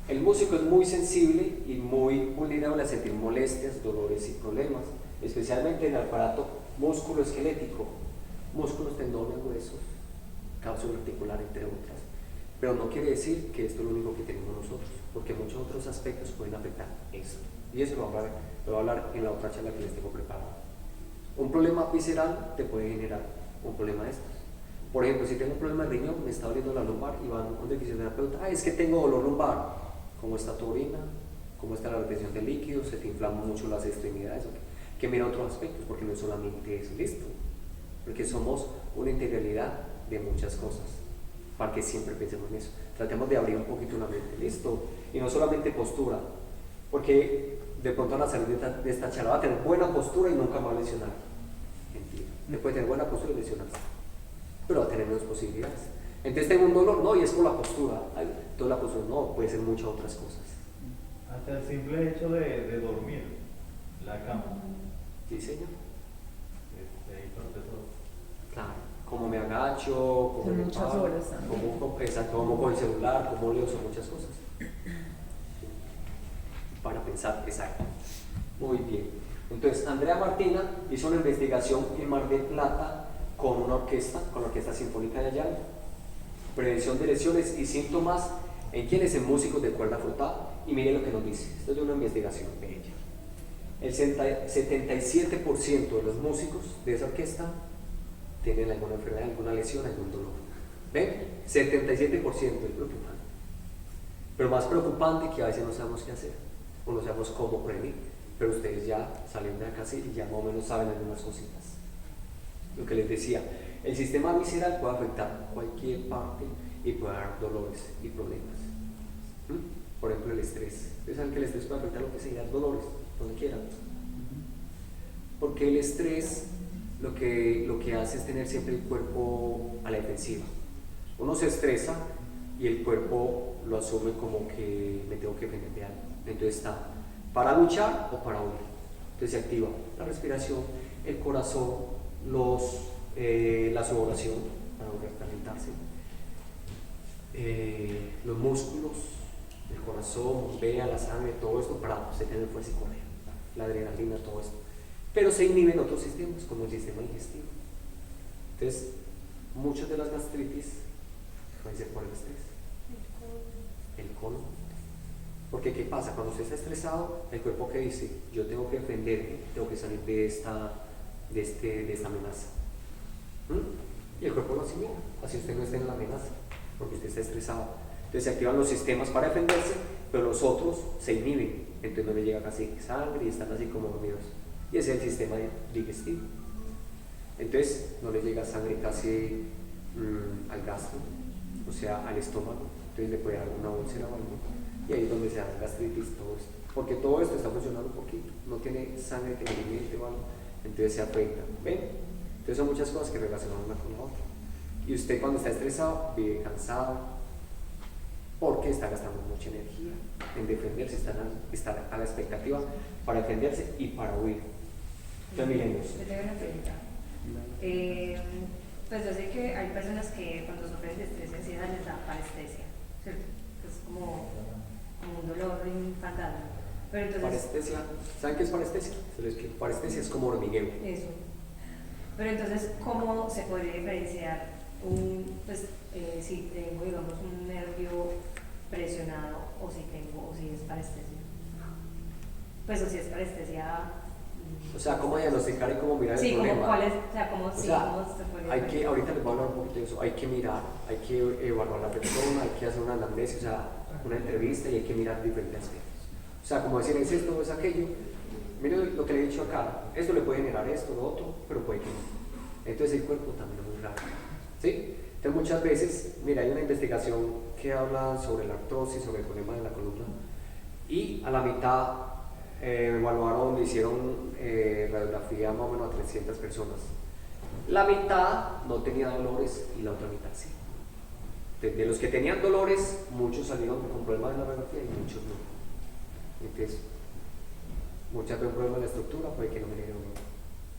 Speaker 2: el músico es muy sensible y muy vulnerable a sentir molestias, dolores y problemas, especialmente en el aparato músculo-esquelético, músculos, tendones, huesos, cápsula articular, entre otras. Pero no quiere decir que esto es lo único que tenemos nosotros, porque muchos otros aspectos pueden afectar esto. Y eso lo voy a hablar en la otra charla que les tengo preparada. Un problema visceral te puede generar un problema de estos. Por ejemplo, si tengo un problema de riñón, me está doliendo la lumbar y van a un fisioterapeuta, es que tengo dolor lumbar. ¿Cómo está tu orina? ¿Cómo está la retención de líquidos? ¿Se te inflaman mucho las extremidades? Que mira otros aspectos, porque no es solamente eso, listo. Porque somos una integralidad de muchas cosas, para que siempre pensemos en eso. Tratemos de abrir un poquito la mente, listo. Y no solamente postura, porque de pronto a la salida de esta charla va a tener buena postura y nunca va a lesionar. Mentira. Te puede tener buena postura y lesionarse, pero va a tener menos posibilidades. Entonces tengo un dolor, no, y es por la postura. Ay, toda la postura, no, puede ser muchas otras cosas.
Speaker 4: Hasta el simple hecho de dormir, la cama.
Speaker 2: Sí, señor.
Speaker 4: Ahí parte todo.
Speaker 2: Claro, cómo me agacho, cómo me
Speaker 6: muchas
Speaker 2: paro,
Speaker 6: horas también.
Speaker 2: cómo con el celular, cómo leo, son muchas cosas. Para pensar, exacto. Muy bien. Entonces, Andrea Martina hizo una investigación en Mar del Plata con una orquesta, con la Orquesta Sinfónica de Ayala. Prevención de lesiones y síntomas en quienes en músicos de cuerda frotada. Y mire lo que nos dice. Esto es de una investigación de ella. El 77% de los músicos de esa orquesta tienen alguna enfermedad, alguna lesión, algún dolor. ¿Ven? 77% es preocupante. Pero más preocupante que a veces no sabemos qué hacer o no sabemos cómo prevenir. Pero ustedes ya salen de acá y ya más o menos saben algunas cositas. Lo que les decía, el sistema visceral puede afectar cualquier parte y puede dar dolores y problemas. Por ejemplo, el estrés. Ustedes saben que el estrés puede afectar lo que sea, dolores, donde quieran. Porque el estrés lo que hace es tener siempre el cuerpo a la defensiva. Uno se estresa y el cuerpo lo asume como que me tengo que defender de algo. Entonces está para luchar o para huir. Entonces se activa la respiración, el corazón, la sudoración para calentarse, los músculos, el corazón, bombea la sangre, todo esto para tener fuerza y correr, la adrenalina, todo esto. Pero se inhiben otros sistemas, como el sistema digestivo. Entonces, muchas de las gastritis pueden ser por el estrés. El colon. Porque ¿qué pasa? Cuando usted está estresado, el cuerpo que dice, yo tengo que defenderme, tengo que salir de esta amenaza. Y el cuerpo lo asimila, así usted no está en la amenaza, porque usted está estresado. Entonces se activan los sistemas para defenderse, pero los otros se inhiben, entonces no le llega casi sangre y están así como dormidos. Y ese es el sistema digestivo. Entonces no le llega sangre casi al gastro, o sea, al estómago, entonces le puede dar una úlcera o algo, y ahí es donde se da gastritis, todo esto, porque todo esto está funcionando un poquito, no tiene sangre que le alimente o algo, entonces se afecta, ¿ven? Entonces son muchas cosas que relacionan una con la otra, y usted cuando está estresado, vive cansado, porque está gastando mucha energía en defenderse, está a la expectativa para defenderse y para huir. Entonces miren eso.
Speaker 5: Yo tengo una pregunta. Pues yo sé que hay personas que cuando sufren de estrés y ansiedad les da parestesia, ¿cierto? Es como un dolor infantable. Pero entonces,
Speaker 2: Parestesia, ¿saben qué es parestesia? Se lo explico. Parestesia es como hormigueo.
Speaker 5: eso. Pero entonces, ¿cómo se podría diferenciar si tengo, digamos, un nervio presionado o si es parestesia? Pues o si es parestesia.
Speaker 2: O sea, cómo diagnosticar y cómo mirar el problema.
Speaker 5: ¿Cuál es? O sea, cómo se puede
Speaker 2: hay que, ahorita les voy a hablar un poquito de eso, hay que mirar, hay que evaluar a la persona, hay que hacer una anamnesis, o sea, una entrevista y hay que mirar diferentes aspectos. O sea, como decir, es esto o es aquello. Miren lo que le he dicho acá, esto le puede generar esto, lo otro, pero puede que no. Entonces el cuerpo también es muy raro. ¿Sí? Entonces muchas veces, mira, hay una investigación que habla sobre la artrosis, sobre el problema de la columna, y a la mitad evaluaron, le hicieron radiografía más o menos a 300 personas. La mitad no tenía dolores y la otra mitad sí. De los que tenían dolores, muchos salieron con problemas de la radiografía y muchos no. Entonces, muchas veces un problema de la estructura puede que no genere dolor.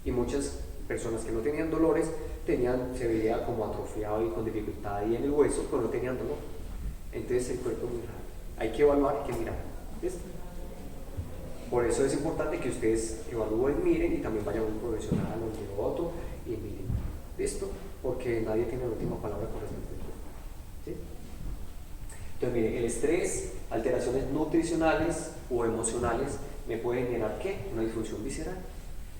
Speaker 2: Y muchas personas que no tenían dolores se veía como atrofiado y con dificultad ahí en el hueso, pero no tenían dolor. Entonces el cuerpo es muy raro. Hay que evaluar, hay que mirar. ¿Listo? Por eso es importante que ustedes evalúen, miren y también vayan a un profesional, a un neurólogo y miren. ¿Listo? Porque nadie tiene la última palabra con respecto al cuerpo. ¿Sí? Entonces miren, el estrés, alteraciones nutricionales o emocionales me pueden generar ¿qué? Una disfunción visceral.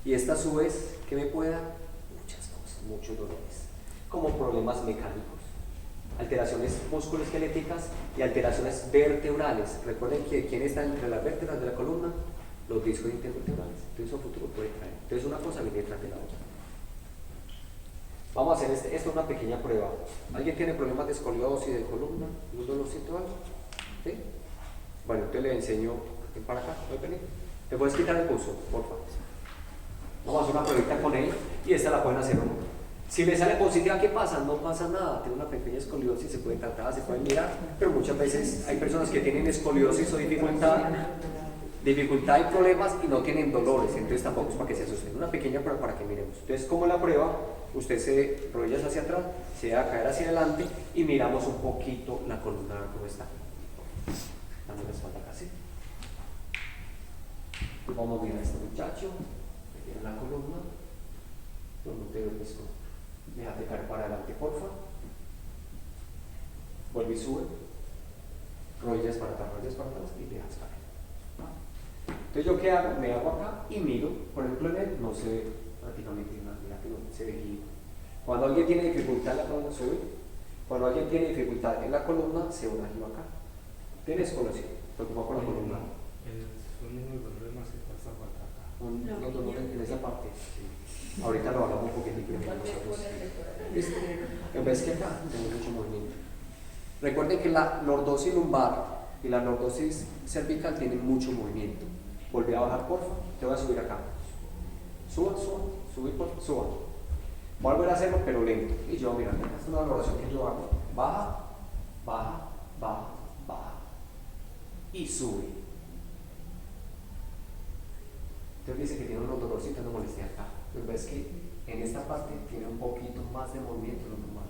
Speaker 2: Y esta a su vez, ¿qué me puede dar? Muchas cosas, muchos dolores, como problemas mecánicos, alteraciones musculoesqueléticas y alteraciones vertebrales. Recuerden que ¿quién está entre las vértebras de la columna? Los discos intervertebrales. Entonces eso a futuro puede traer. Entonces una cosa viene detrás de la otra. Vamos a hacer esto es una pequeña prueba. ¿Alguien tiene problemas de escoliosis de columna? ¿Un dolorcito o algo? ¿Sí? Bueno, entonces le enseño, ven para acá, voy a venir. ¿Te puedes quitar el buzo, por favor? Vamos a hacer una pruebita con él y esta la pueden hacer uno. Si le sale positiva, ¿qué pasa? No pasa nada, tiene una pequeña escoliosis, se puede tratar, se puede mirar, pero muchas veces hay personas que tienen escoliosis o dificultad y problemas y no tienen dolores, entonces tampoco es para que se asusten. Una pequeña prueba para que miremos. Entonces, como la prueba, usted se rodillas hacia atrás, se va a caer hacia adelante y miramos un poquito la columna, a ver cómo está. Dame la espalda casi. Vamos a mirar a este muchacho, que tiene la columna, no te veo el pesco. Déjate caer para adelante, porfa. Vuelve y sube. Rodillas para atrás y dejas caer. Entonces, ¿yo qué hago? Me hago acá y miro. Por ejemplo, en él no se ve prácticamente nada. Mira que no se ve guido. Cuando alguien tiene dificultad en la columna, sube. Cuando alguien tiene dificultad en la columna, se une aquí acá. ¿Tienes conocido? Preocupado con la columna.
Speaker 8: Son unos dolores más que pasa por acá.
Speaker 2: No dolores en esa parte. Sí. Ahorita lo hablamos un poquitito. ¿Listo? En vez que acá tenemos mucho movimiento. Recuerden que la lordosis lumbar y la lordosis cervical tienen mucho movimiento. Volví a bajar, porfa. Te voy a subir acá. Suba, subir, porfa, suba. Voy a volver a hacerlo, pero lento. Y yo, mira, esta es una valoración que yo hago. Baja, baja, baja, baja. Y sube. Entonces dice que tiene unos dolorcitos, no molestia acá. Pero ves que en esta parte tiene un poquito más de movimiento de lo normal.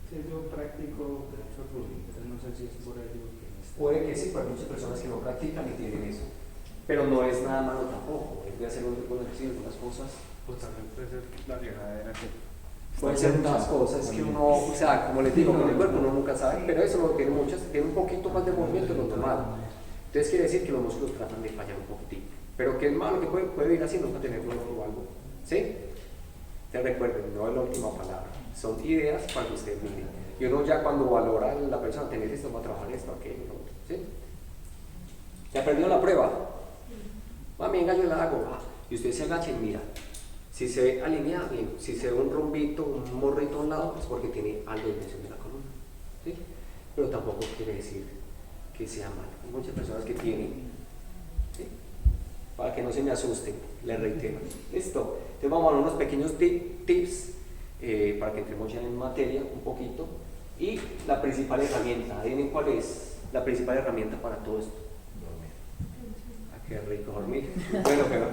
Speaker 8: Sí, yo practico derecho ruling, entonces no sé si es por ello que
Speaker 2: puede que sí, pero hay muchas personas que no practican y tienen eso. Pero no es nada malo tampoco, es de hacer un ejercicio, algunas cosas.
Speaker 8: Pues también puede ser la llegadera que
Speaker 2: pueden ser muchas cosas que uno, o sea, como les digo, con el cuerpo uno nunca sabe, pero eso no tiene muchas, tiene un poquito más de movimiento de lo normal. Entonces quiere decir que los músculos tratan de fallar un poquitito. Pero que es malo que puede ir así, nunca tener dolor o algo. ¿Sí? Te recuerden, no es la última palabra. Son ideas para que ustedes miren. Y uno ya cuando valora a la persona, tener esto, va a trabajar esto, aquello, ¿sí? ¿Ya aprendió la prueba? Venga, yo la hago. Y usted se agacha y mira. Si se ve alineada, bien. Si se ve un rombito, un morrito a un lado, es porque tiene algo de tensión de la columna. ¿Sí? pero tampoco quiere decir que sea malo. Hay muchas personas que tienen, ¿sí? Para que no se me asusten, les reitero. Listo. Entonces vamos a dar unos pequeños tips para que entremos ya en materia un poquito. Y la principal herramienta, ¿adivinen cuál es la principal herramienta para todo esto?
Speaker 4: Dormir.
Speaker 2: Ah, qué rico dormir. Bueno, pero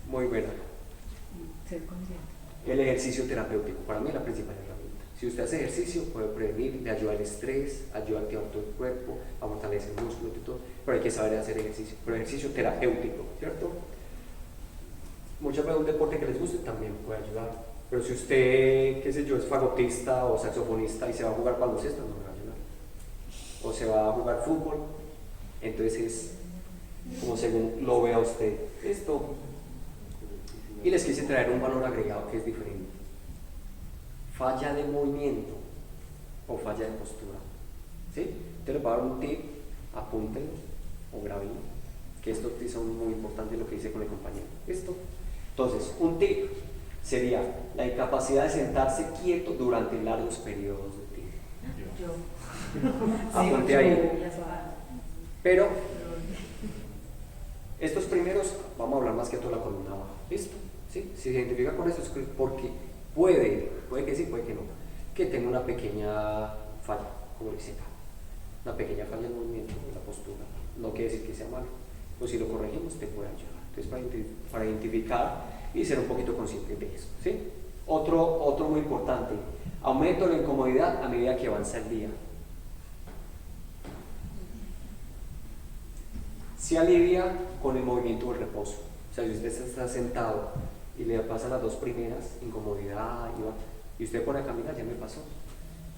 Speaker 2: muy buena.
Speaker 6: Ser consciente.
Speaker 2: El ejercicio terapéutico, para mí es la principal herramienta. Si usted hace ejercicio, puede prevenir, le ayuda al estrés, ayuda a activar todo el cuerpo, a fortalecer el músculo y todo, pero hay que saber hacer ejercicio. Pero ejercicio terapéutico, ¿cierto? Muchas veces un deporte que les guste también puede ayudar. Pero si usted, qué sé yo, es fagotista o saxofonista y se va a jugar baloncesto, no me va a ayudar. O se va a jugar fútbol, entonces es como según lo vea usted. Esto. Y les quise traer un valor agregado que es diferente. Falla de movimiento o falla de postura. ¿Sí? Entonces les voy a dar un tip, apúntenlo o grábenlo, que estos tips son muy importantes lo que hice con el compañero. ¿Listo? Entonces, un tip sería la incapacidad de sentarse quieto durante largos periodos de tiempo. Apunte ahí. Pero estos primeros, vamos a hablar más que todo de la columna baja. ¿Listo? ¿Sí? Si se identifica con esto es porque puede que sí, puede que no, que tenga una pequeña falla, como dice acá, una pequeña falla en el movimiento, en la postura. No quiere decir que sea malo, pues si lo corregimos te puede ayudar. Entonces para identificar y ser un poquito consciente de eso. ¿Sí? Otro muy importante, aumento la incomodidad a medida que avanza el día. Se alivia con el movimiento del reposo. O sea, si usted está sentado y le pasan las dos primeras, incomodidad, y usted pone a caminar, ya me pasó.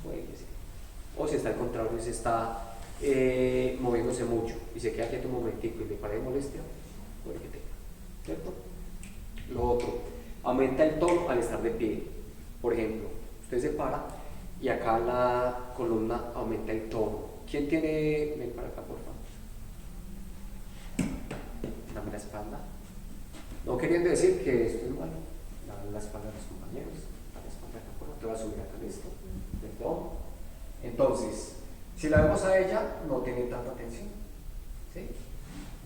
Speaker 2: Puede que sí. O si está al contrario, si está moviéndose mucho y se queda quieto un momentico y le parece molestia, puede que tenga. ¿Cierto? Lo otro, aumenta el tono al estar de pie. Por ejemplo, usted se para y acá la columna aumenta el tono. ¿Quién tiene? Ven para acá, por favor. Dame la espalda. No queriendo decir que esto es malo. Dame la espalda a los compañeros. Dame la espalda acá, por favor. Te voy a subir acá esto. Perdón. Entonces, si la vemos a ella, no tiene tanta tensión. ¿Sí?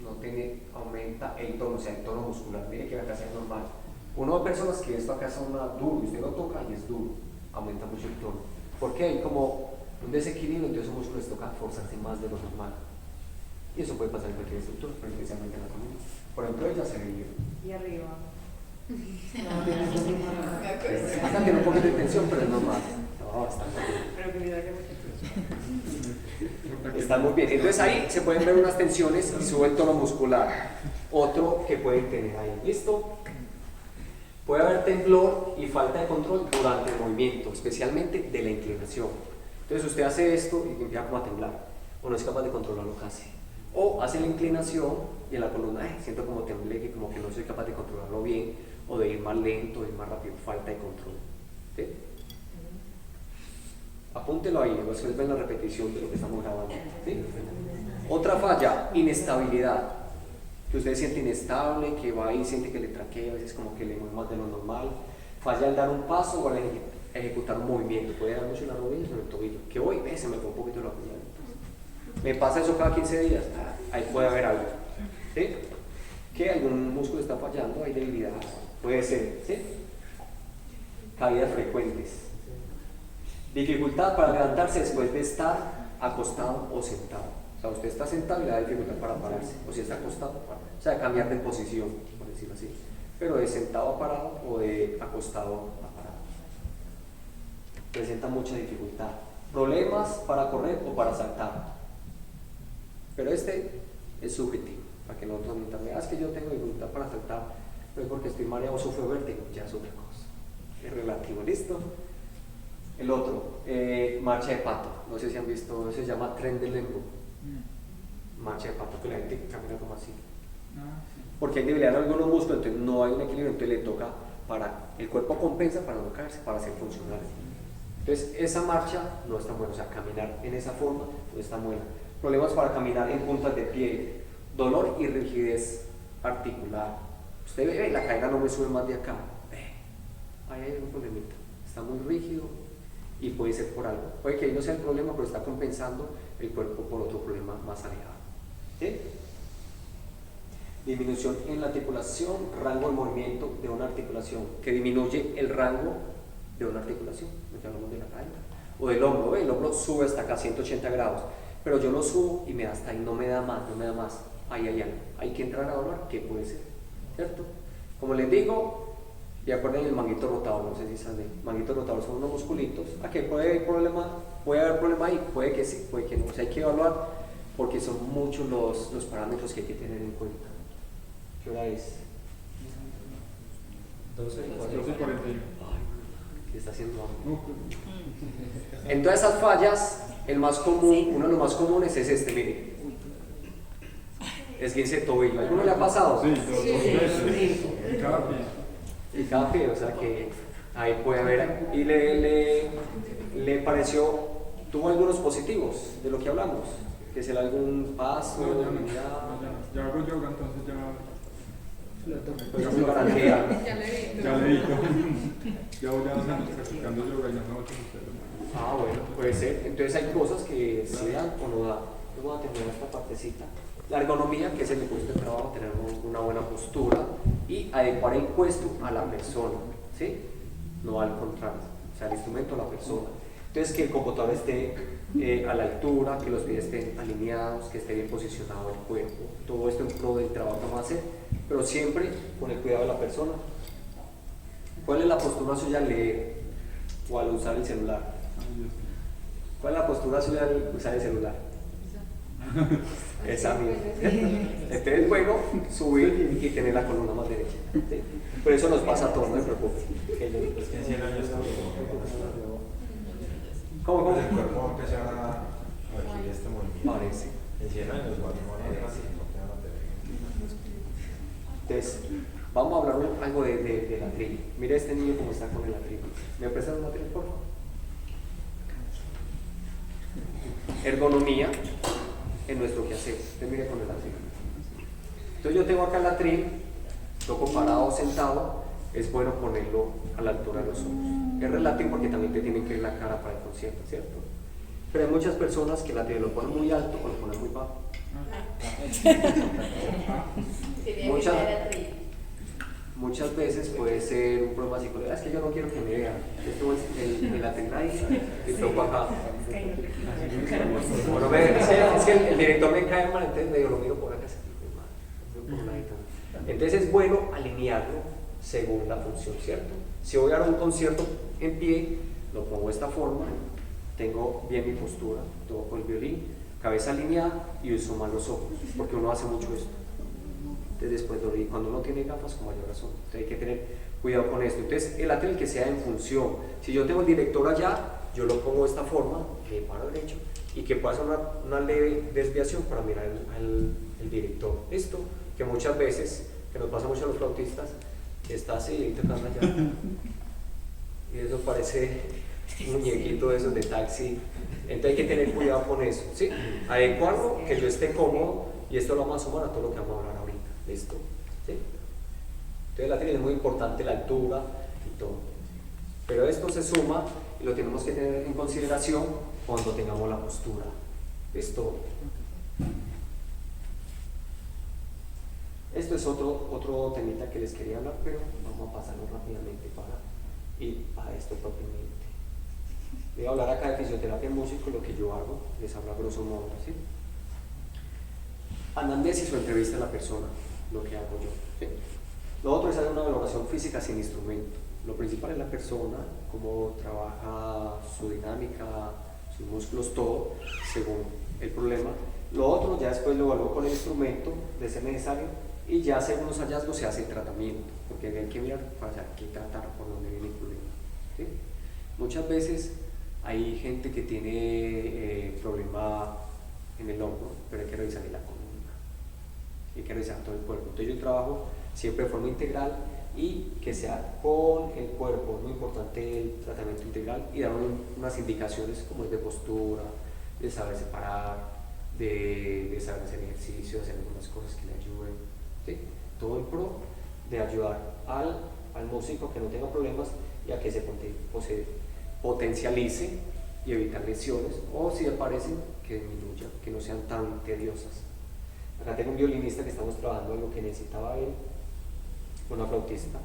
Speaker 2: No tiene, aumenta el tono, o sea, el tono muscular. Mire que acá sea normal. Uno ve personas que esto acá son duro, y usted lo toca y es duro, aumenta mucho el tono. Porque hay como un desequilibrio, entonces a esos músculos les toca forzarse más de lo normal. Y eso puede pasar en cualquier estructura, pero especialmente en la columna. Por ejemplo, ella se veía.
Speaker 5: Y arriba.
Speaker 2: Acá tiene un poquito de tensión, pero es normal. No, está muy bien.
Speaker 5: Pero que mira que
Speaker 2: Está muy bien. Entonces ahí se pueden ver unas tensiones y sube el tono muscular. Otro que pueden tener ahí. ¿Listo? Puede haber temblor y falta de control durante el movimiento, especialmente de la inclinación. Entonces usted hace esto y empieza como a temblar, o no es capaz de controlarlo casi. O hace la inclinación y en la columna siento como tembleque, como que no soy capaz de controlarlo bien, o de ir más lento, de ir más rápido, falta de control. ¿Sí? Apúntelo ahí, después ven la repetición de lo que estamos grabando. ¿Sí? Otra falla, inestabilidad. Que usted siente inestable, que va y siente que le traquea, a veces como que le mueve más de lo normal. Falla al dar un paso o al ejecutar un movimiento. Puede dar mucho en la rodilla o en el tobillo. Que hoy se me fue un poquito la rodilla. Me pasa eso cada 15 días. Ahí puede haber algo. ¿Sí? Que algún músculo está fallando, hay debilidad. Puede ser. ¿Sí? Caídas frecuentes. Dificultad para levantarse después de estar acostado o sentado. O sea, usted está sentado y le da dificultad para pararse. O si está acostado, o sea, cambiar de posición, por decirlo así. Pero de sentado a parado o de acostado a parado. Presenta mucha dificultad. Problemas para correr o para saltar. Pero este es subjetivo. Para que nosotros no también, es que yo tengo dificultad para saltar, pero es porque estoy mareado o sufro vértigo, ya es otra cosa. Es relativo, ¿listo? El otro, marcha de pato. No sé si han visto, se llama tren de lembo. Marcha de pato, que la gente camina como así. Porque hay debilidad en algunos músculos, entonces no hay un equilibrio, entonces le toca el cuerpo compensa para no caerse, para ser funcional. Entonces esa marcha no está buena, o sea, caminar en esa forma no está buena. Problemas para caminar en puntas de pie, dolor y rigidez articular. Usted ve, la cadera no me sube más de acá. Ahí hay un problemita, está muy rígido y puede ser por algo. Puede que ahí no sea el problema, pero está compensando el cuerpo por otro problema más alejado. ¿Sí? Disminución en la articulación, rango de movimiento de una articulación, que disminuye el rango de una articulación, lo que hablamos de la cadera, o del hombro. El hombro sube hasta acá 180 grados, pero yo lo subo y me da hasta ahí, no me da más. Ahí hay algo, hay que entrar a evaluar qué puede ser, ¿cierto? Como les digo, de acuerdo en el manguito rotador, no sé si saben, manguito rotador son unos musculitos, aquí puede haber problema ahí, puede que sí, puede que no, o sea, hay que evaluar porque son muchos los parámetros que hay que tener en cuenta. ¿Qué hora es?
Speaker 3: 12:41.
Speaker 2: Ay, ¿qué está haciendo hambre?
Speaker 3: No, pues,
Speaker 2: En todas esas fallas, el más común, uno de los más comunes es este, mire. Esguince de tobillo. ¿Alguno le ha pasado?
Speaker 3: sí, dos veces. En cada pie.
Speaker 2: Y cada pie, o sea que ahí puede haber. ¿Y le pareció, tuvo algunos positivos de lo que hablamos? ¿Que se le algún paso?
Speaker 3: No, ya hago yoga, entonces
Speaker 2: Pues no es garantía.
Speaker 3: ya le digo. Ya voy a 2 años practicando yoga y no me voy a ustedes.
Speaker 2: Ah, bueno, puede ser. Entonces hay cosas que se dan o no dan. Vamos a terminar esta partecita. La ergonomía, que es el puesto de trabajo, tener una buena postura y adecuar el puesto a la persona, ¿sí? No al contrario, o sea, el instrumento a la persona. Entonces, que el computador esté a la altura, que los pies estén alineados, que esté bien posicionado el cuerpo. Todo esto en pro del trabajo que vamos a hacer, pero siempre con el cuidado de la persona. ¿Cuál es la postura suya al leer o al usar el celular? ¿Cuál es la postura suya al usar el celular? Esa misma. Entonces es bueno subir y tener la columna más derecha. ¿Sí? Pero eso nos pasa a todos, no se preocupen.
Speaker 7: Es que en 100 años
Speaker 2: ¿Cómo?
Speaker 7: el cuerpo va a empezar a recibir este movimiento.
Speaker 2: Parece.
Speaker 7: En 100 años, cuando van a ver así, no te van a tener.
Speaker 2: Entonces, vamos a hablar algo de la tril. Mira este niño cómo está con el atril. ¿Me prestan un material, por favor? Ergonomía en nuestro quehacer. Usted mire con el atril. Entonces yo tengo acá el atril, toco parado o sentado, es bueno ponerlo a la altura de los ojos. Es relativo porque también te tienen que ver la cara para el concierto, ¿cierto? Pero hay muchas personas que el atril lo ponen muy alto o lo ponen muy bajo. Muchas veces puede ser un problema psicológico. Es que yo no quiero que me vean. Esto es el atril ahí y toco acá. Bueno, es que el director me cae mal, entonces medio lo miro por acá. Entonces es bueno alinearlo según la función, ¿cierto? Si voy a dar un concierto en pie, lo pongo de esta forma, tengo bien mi postura, toco el violín, cabeza alineada y uso más los ojos, porque uno hace mucho esto. Entonces después cuando uno tiene gafas, con mayor razón. Entonces hay que tener cuidado con esto. Entonces el atril que sea en función. Si yo tengo el director allá, yo lo pongo de esta forma, me paro derecho, y que pueda hacer una leve desviación para mirar el director. Esto, que muchas veces, que nos pasa mucho a los flautistas, está así y tocando allá. Y eso parece un muñequito de esos de taxi. Entonces hay que tener cuidado con eso, ¿sí? Adecuarlo, que yo esté cómodo, y esto lo vamos a sumar a todo lo que vamos a hablar ahorita. ¿Listo? ¿Sí? Entonces la atril es muy importante, la altura y todo. Pero esto se suma y lo tenemos que tener en consideración cuando tengamos la postura. ¿Listo? Esto es otro temita que les quería hablar, pero vamos a pasarlo rápidamente para ir a esto propiamente. Voy a hablar acá de fisioterapia en músico, lo que yo hago, les hablo a grosso modo, ¿sí? Anamnesis o entrevista a la persona, lo que hago yo, ¿sí? Lo otro es hacer una valoración física sin instrumento. Lo principal es la persona, cómo trabaja su dinámica, sus músculos, todo, según el problema. Lo otro ya después lo evalúo con el instrumento, de ser necesario, y ya según los hallazgos se hace el tratamiento, porque hay que mirar para qué tratar, por dónde viene el problema, ¿sí? Muchas veces hay gente que tiene problema en el hombro, pero hay que revisar la columna, hay que revisar todo el cuerpo. Entonces yo trabajo siempre de forma integral y que sea con el cuerpo. Es muy importante el tratamiento integral y dar unas indicaciones como es de postura, de saber separar, de saber hacer ejercicio, hacer algunas cosas que le ayuden, ¿sí? Todo en pro de ayudar al músico que no tenga problemas y a que se potencialice y evitar lesiones, o si aparecen, que disminuya, que no sean tan tediosas. Acá tengo un violinista que estamos trabajando en lo que necesitaba él, una flautista,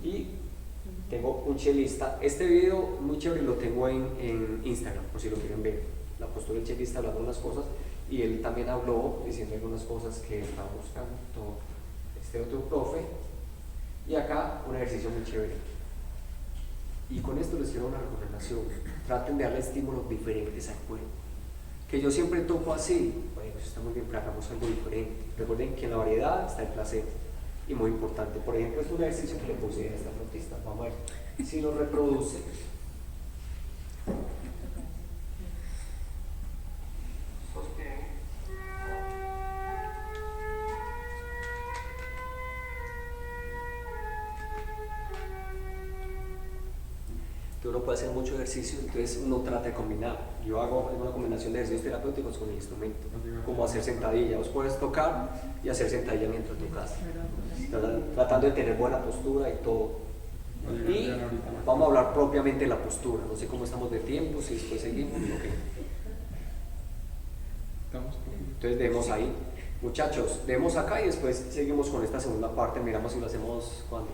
Speaker 2: y tengo un chelista. Este video muy chévere lo tengo en Instagram, por si lo quieren ver, la postura del chelista hablando unas cosas, y él también habló diciendo algunas cosas que estaba buscando este otro profe. Y acá un ejercicio muy chévere, y con esto les quiero una recomendación: traten de darle estímulos diferentes al cuerpo. Que yo siempre toco así, bueno, pues está muy bien, pero hagamos algo diferente. Recuerden que en la variedad está el placer, y muy importante. Por ejemplo, es un ejercicio que le puse a esta flautista, vamos a ver si lo reproduce. Uno puede hacer mucho ejercicio, entonces uno trata de combinar. Yo hago una combinación de ejercicios terapéuticos con el instrumento, como hacer sentadilla. Vos puedes tocar y hacer sentadilla mientras tocas, tratando de tener buena postura y todo. Y vamos a hablar propiamente de la postura. No sé cómo estamos de tiempo, si después seguimos. Okay. Entonces dejemos ahí. Muchachos, dejemos acá y después seguimos con esta segunda parte. Miramos si lo hacemos cuando.